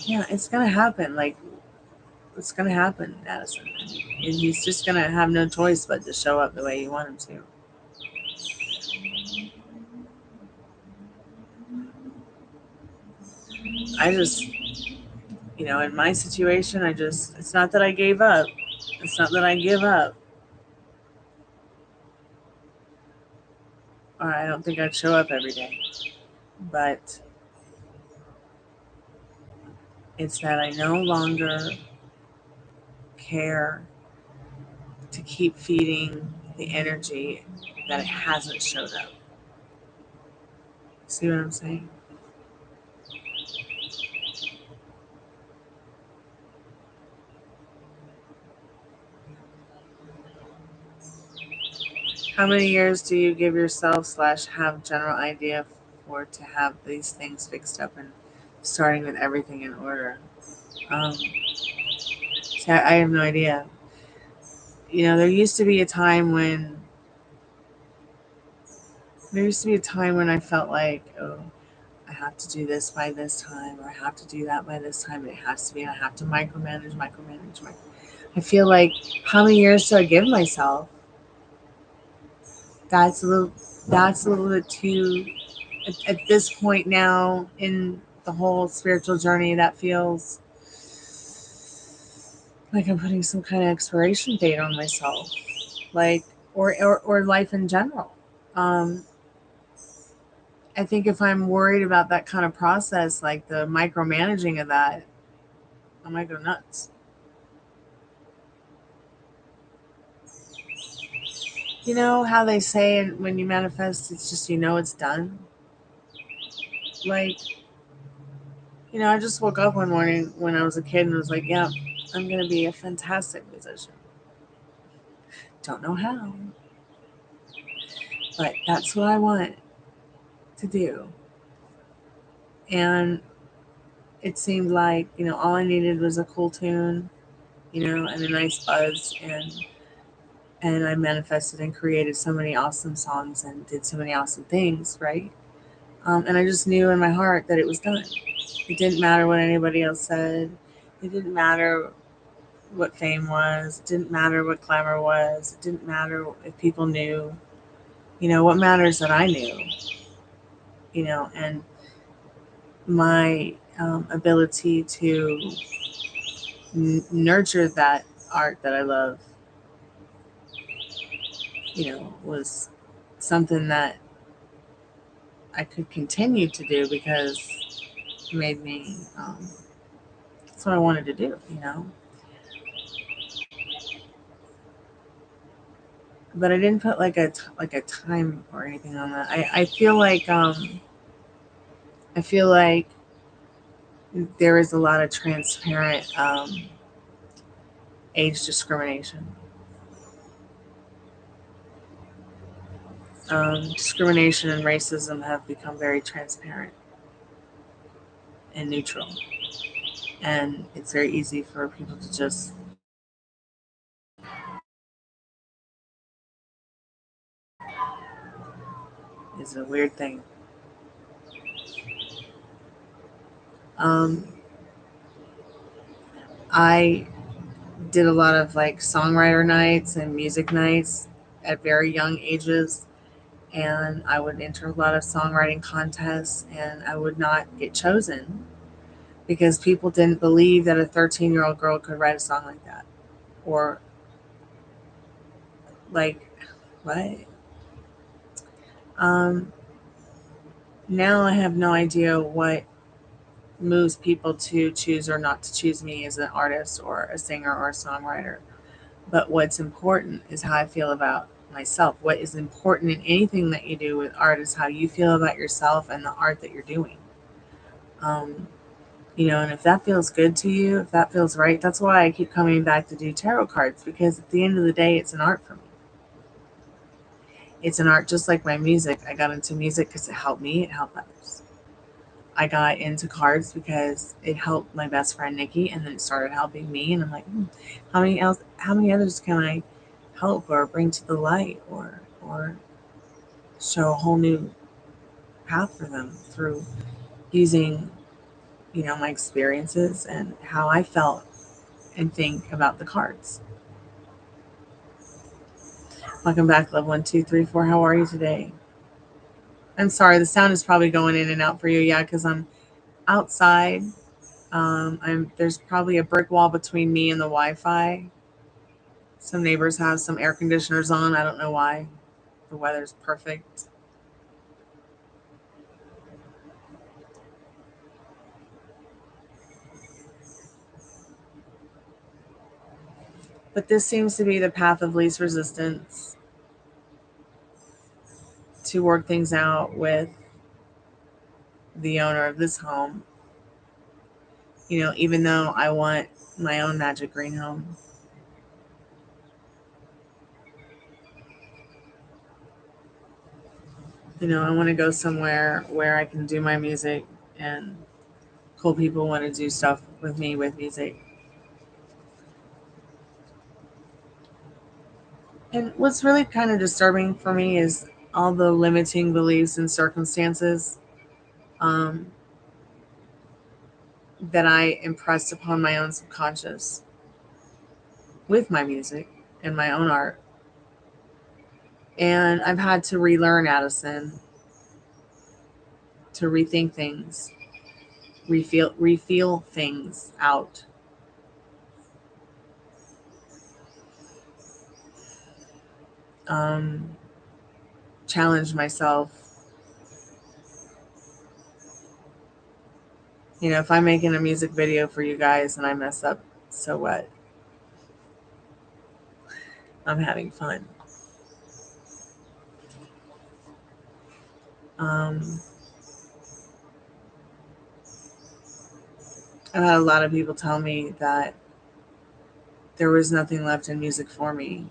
Yeah, it's going to happen. It's going to happen, Addison. And he's just going to have no choice but to show up the way you want him to. I just, in my situation, it's not that I gave up. It's not that I give up. Or I don't think I'd show up every day. But it's that I no longer care to keep feeding the energy that it hasn't showed up. See what I'm saying? How many years do you give yourself / have general idea for to have these things fixed up and starting with everything in order? See, I have no idea. There used to be a time when I felt like, oh, I have to do this by this time, or I have to do that by this time. It has to be. I have to micromanage. I feel like, how many years do I give myself? That's a little bit too. At this point now in the whole spiritual journey, that feels like I'm putting some kind of expiration date on myself, like or life in general. I think if I'm worried about that kind of process, like the micromanaging of that, I might go nuts. You know how they say when you manifest, it's just it's done. Like, I just woke up one morning when I was a kid and was like, yeah, I'm gonna be a fantastic musician. Don't know how, but that's what I want to do. And it seemed like all I needed was a cool tune, and a nice buzz, and I manifested and created so many awesome songs and did so many awesome things, right? And I just knew in my heart that it was done. It didn't matter what anybody else said. It didn't matter what fame was. It didn't matter what glamour was. It didn't matter if people knew. What matters that I knew. And my ability to nurture that art that I love, was something that I could continue to do because it made me, that's what I wanted to do, But I didn't put like a time or anything on that. I feel like there is a lot of transparent age discrimination. Discrimination and racism have become very transparent and neutral. And it's very easy for people to just it's a weird thing. I did a lot of like songwriter nights and music nights at very young ages, and I would enter a lot of songwriting contests, and I would not get chosen because people didn't believe that a 13-year-old girl could write a song like that. Or like, what? Now I have no idea what moves people to choose or not to choose me as an artist or a singer or a songwriter. But what's important is how I feel about myself. What is important in anything that you do with art is how you feel about yourself and the art that you're doing. And if that feels good to you, if that feels right, that's why I keep coming back to do tarot cards, because at the end of the day, it's an art for me. It's an art just like my music. I got into music because it helped me, it helped others. I got into cards because it helped my best friend Nikki, and then it started helping me. And I'm like, how many others can I help or bring to the light or show a whole new path for them through using, my experiences and how I felt and think about the cards. Welcome back, love 123 4. How are you today? I'm sorry, the sound is probably going in and out for you. Yeah, because outside. There's probably a brick wall between me and the Wi-Fi. Some neighbors have some air conditioners on. I don't know why. The weather's perfect. But this seems to be the path of least resistance to work things out with the owner of this home. You know, even though I want my own magic green home. You know, I want to go somewhere where I can do my music and cool people want to do stuff with me with music. And what's really kind of disturbing for me is all the limiting beliefs and circumstances um, that I impressed upon my own subconscious with my music and my own art. And I've had to relearn Addison, to rethink things, refeel things out. Um, challenge myself. You know, if I'm making a music video for you guys and I mess up, so what? I'm having fun. Um, I've had a lot of people tell me that there was nothing left in music for me.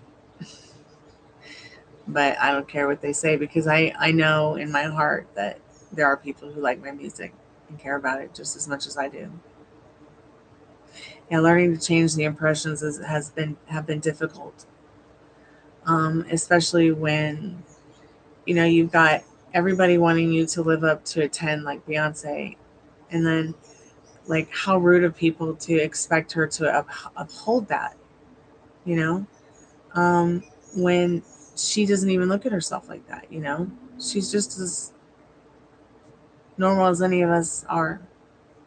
But I don't care what they say because I know in my heart that there are people who like my music and care about it just as much as I do. Yeah, learning to change the impressions have been difficult, especially when you've got everybody wanting you to live up to a 10 like Beyonce, and then like how rude of people to expect her to uphold that, you know, when she doesn't even look at herself like that. She's just as normal as any of us are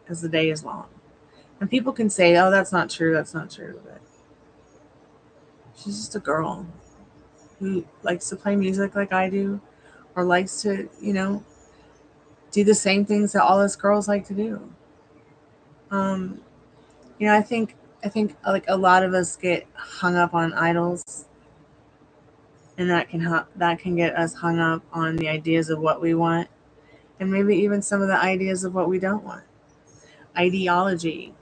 as the day is long. And people can say, oh, that's not true, that's not true. But she's just a girl who likes to play music like I do, or likes to, do the same things that all us girls like to do. Um, I think like a lot of us get hung up on idols, and that can get us hung up on the ideas of what we want, and maybe even some of the ideas of what we don't want. Ideology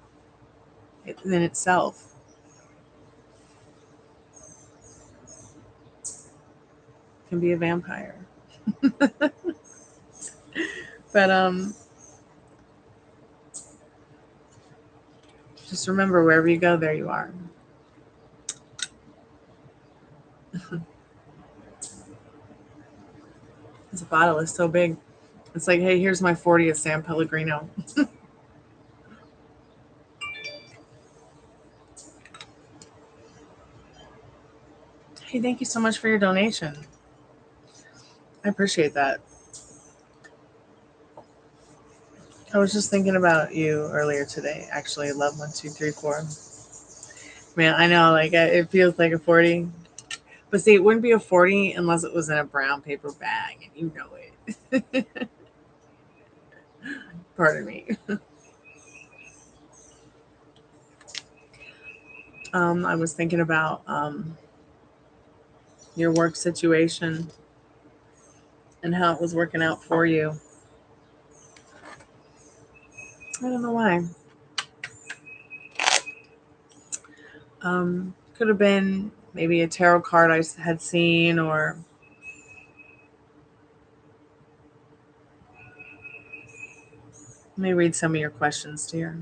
in itself can be a vampire. But just remember, wherever you go, there you are. This bottle is so big. It's like, hey, here's my 40th San Pellegrino. Hey, thank you so much for your donation. I appreciate that. I was just thinking about you earlier today. Actually, love 1234. Man, I know, like it feels like a 40, but see, it wouldn't be a 40 unless it was in a brown paper bag, and you know it. Pardon me. I was thinking about your work situation and how it was working out for you. I don't know why. Could have been maybe a tarot card I had seen, or let me read some of your questions, dear.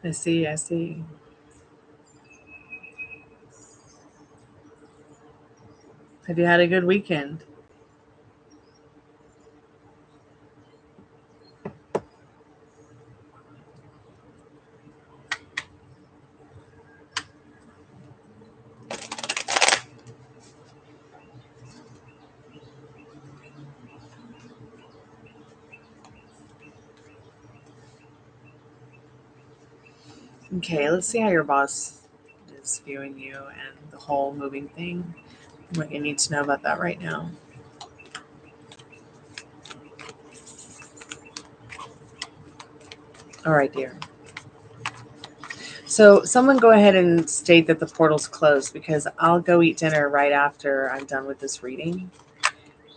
I see, I see. Have you had a good weekend? Okay, let's see how your boss is viewing you and the whole moving thing. What you need to know about that right now. All right, dear. So someone go ahead and state that the portal's closed, because I'll go eat dinner right after I'm done with this reading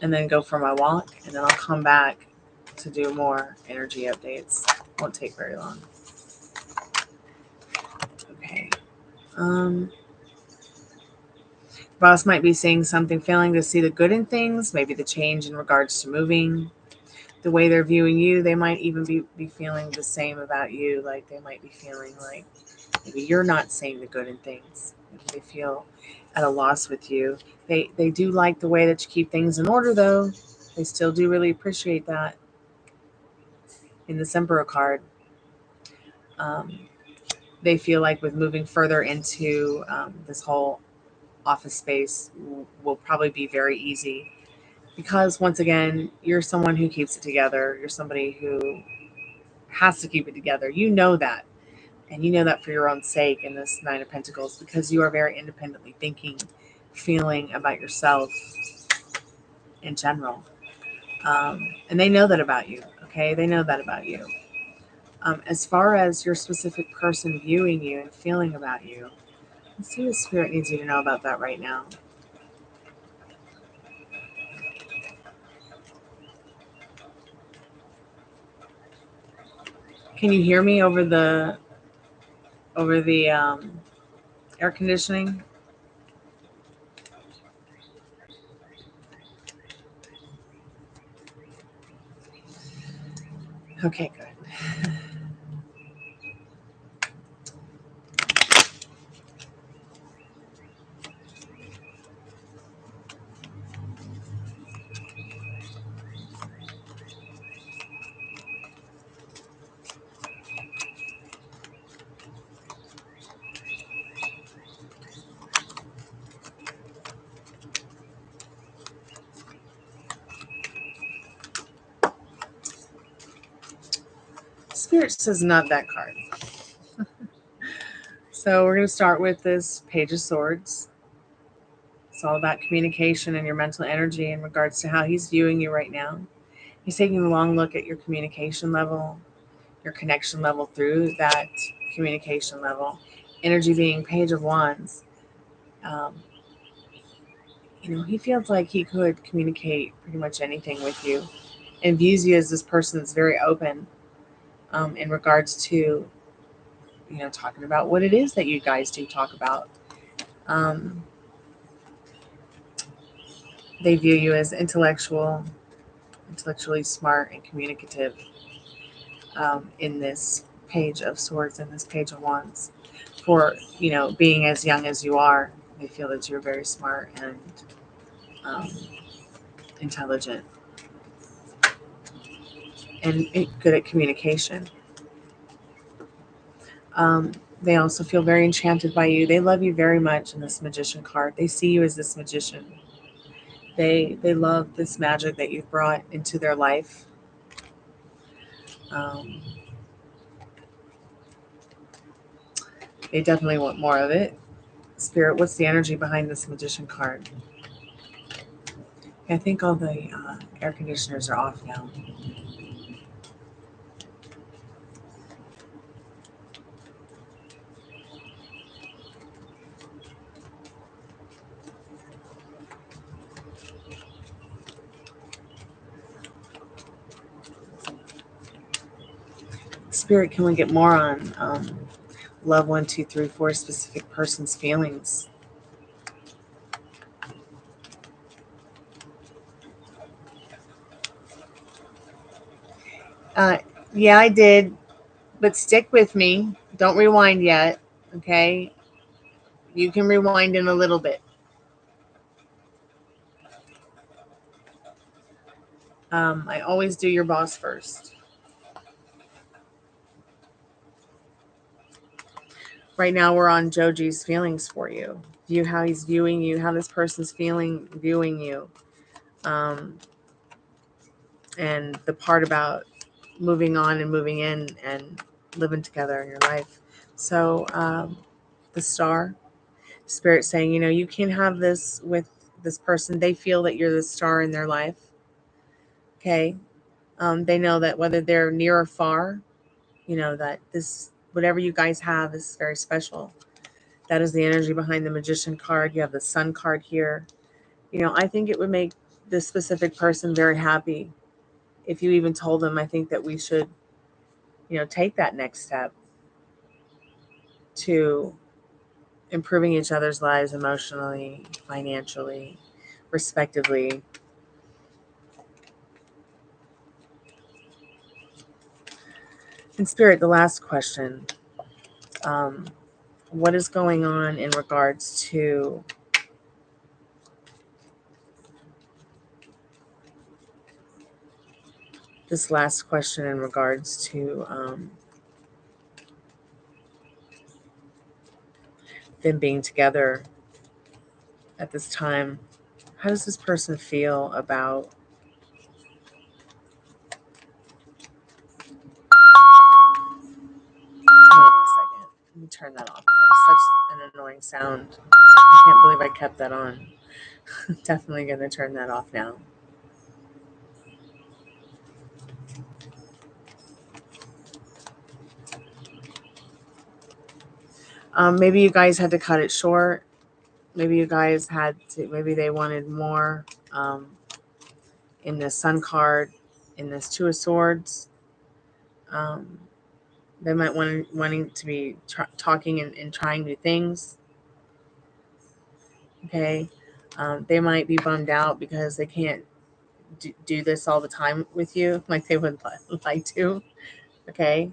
and then go for my walk, and then I'll come back to do more energy updates. Won't take very long. Okay. Boss might be saying something, failing to see the good in things, maybe the change in regards to moving, the way they're viewing you. They might even be feeling the same about you. Like they might be feeling like maybe you're not seeing the good in things. Maybe they feel at a loss with you. They do like the way that you keep things in order, though. They still do really appreciate that. In the Emperor card, they feel like with moving further into this whole office space will probably be very easy, because once again, you're someone who keeps it together. You're somebody who has to keep it together. You know that. And you know that for your own sake in this Nine of Pentacles, because you are very independently thinking, feeling about yourself in general. And they know that about you, okay? They know that about you. As far as your specific person viewing you and feeling about you, let's see what Spirit needs you to know about that right now. Can you hear me over the air conditioning? Okay, good. Spirit says not that card. So we're going to start with this Page of Swords. It's all about communication and your mental energy in regards to how he's viewing you right now. He's taking a long look at your communication level, your connection level through that communication level. Energy being Page of Wands. He feels like he could communicate pretty much anything with you, and views you as this person that's very open in regards to, talking about what it is that you guys do talk about. They view you as intellectually smart and communicative in this Page of Swords and this Page of Wands. For, being as young as you are, they feel that you're very smart and intelligent and good at communication. They also feel very enchanted by you. They love you very much in this Magician card. They see you as this magician. They love this magic that you've brought into their life. They definitely want more of it. Spirit, what's the energy behind this Magician card? I think all the air conditioners are off now. Spirit, can we get more on love 1, 2, 3, 4 specific person's feelings? Yeah, I did, but stick with me. Don't rewind yet, okay? You can rewind in a little bit. I always do your boss first. Right now we're on Joji's feelings for you. View how he's viewing you, how this person's viewing you. And the part about moving on and moving in and living together in your life. So the star, spirit saying, you can't have this with this person. They feel that you're the star in their life. Okay. They know that whether they're near or far, that this, whatever you guys have is very special. That is the energy behind the Magician card. You have the Sun card here. I think it would make this specific person very happy if you even told them, I think that we should, take that next step to improving each other's lives emotionally, financially, respectively. In spirit, the last question. What is going on in regards to this last question in regards to them being together at this time? How does this person feel about hold on a second. Let me turn that off. That was such an annoying sound. I can't believe I kept that on. Definitely going to turn that off now. Maybe you guys had to cut it short. Maybe you guys had to, maybe they wanted more in this Sun card, in this Two of Swords. They might wanting to be talking and trying new things. Okay. They might be bummed out because they can't do this all the time with you like they would like to. Okay.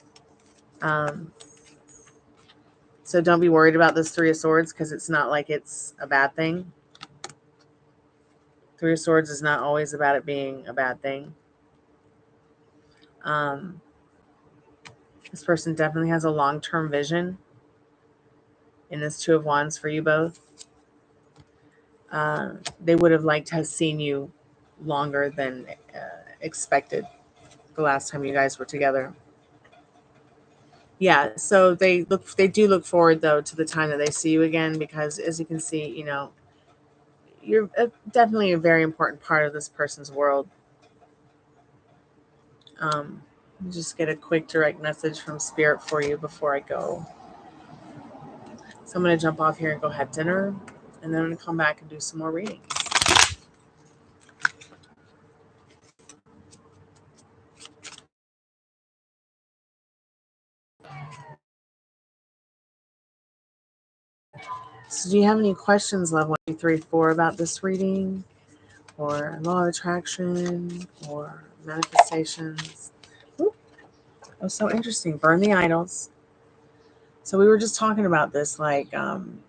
So don't be worried about this Three of Swords because it's not like it's a bad thing. Three of Swords is not always about it being a bad thing. This person definitely has a long-term vision in this Two of Wands for you both. They would have liked to have seen you longer than expected the last time you guys were together. Yeah, so they do look forward though to the time that they see you again, because as you can see, you're definitely a very important part of this person's world. Just get a quick direct message from Spirit for you before I go. So I'm going to jump off here and go have dinner, and then I'm going to come back and do some more readings. So do you have any questions, Love 1, 2, 3, 4, about this reading, or law of attraction, or manifestations? Ooh, that was so interesting. Burn the idols. So we were just talking about this, like, burn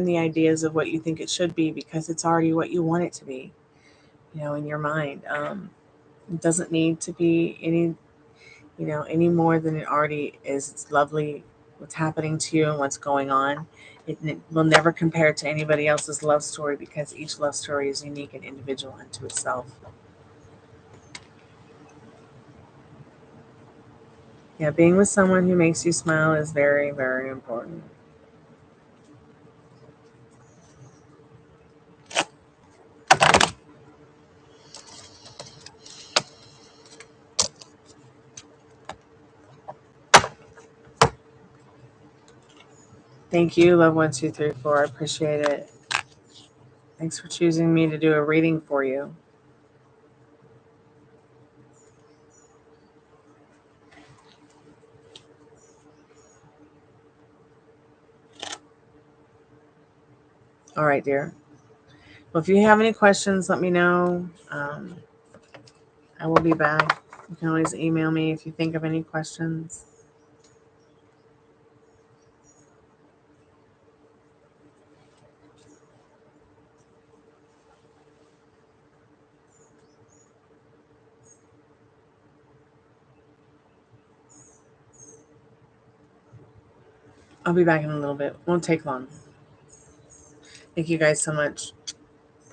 the ideas of what you think it should be, because it's already what you want it to be, in your mind. It doesn't need to be any more than it already is. It's lovely what's happening to you and what's going on. It will never compare to anybody else's love story, because each love story is unique and individual unto itself. Yeah, being with someone who makes you smile is very, very important. Thank you, Love 1, 2, 3, 4. I appreciate it. Thanks for choosing me to do a reading for you. All right, dear. Well, if you have any questions, let me know. I will be back. You can always email me if you think of any questions. I'll be back in a little bit. Won't take long. Thank you guys so much.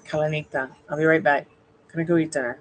Kalanita. I'll be right back. Gonna go eat dinner.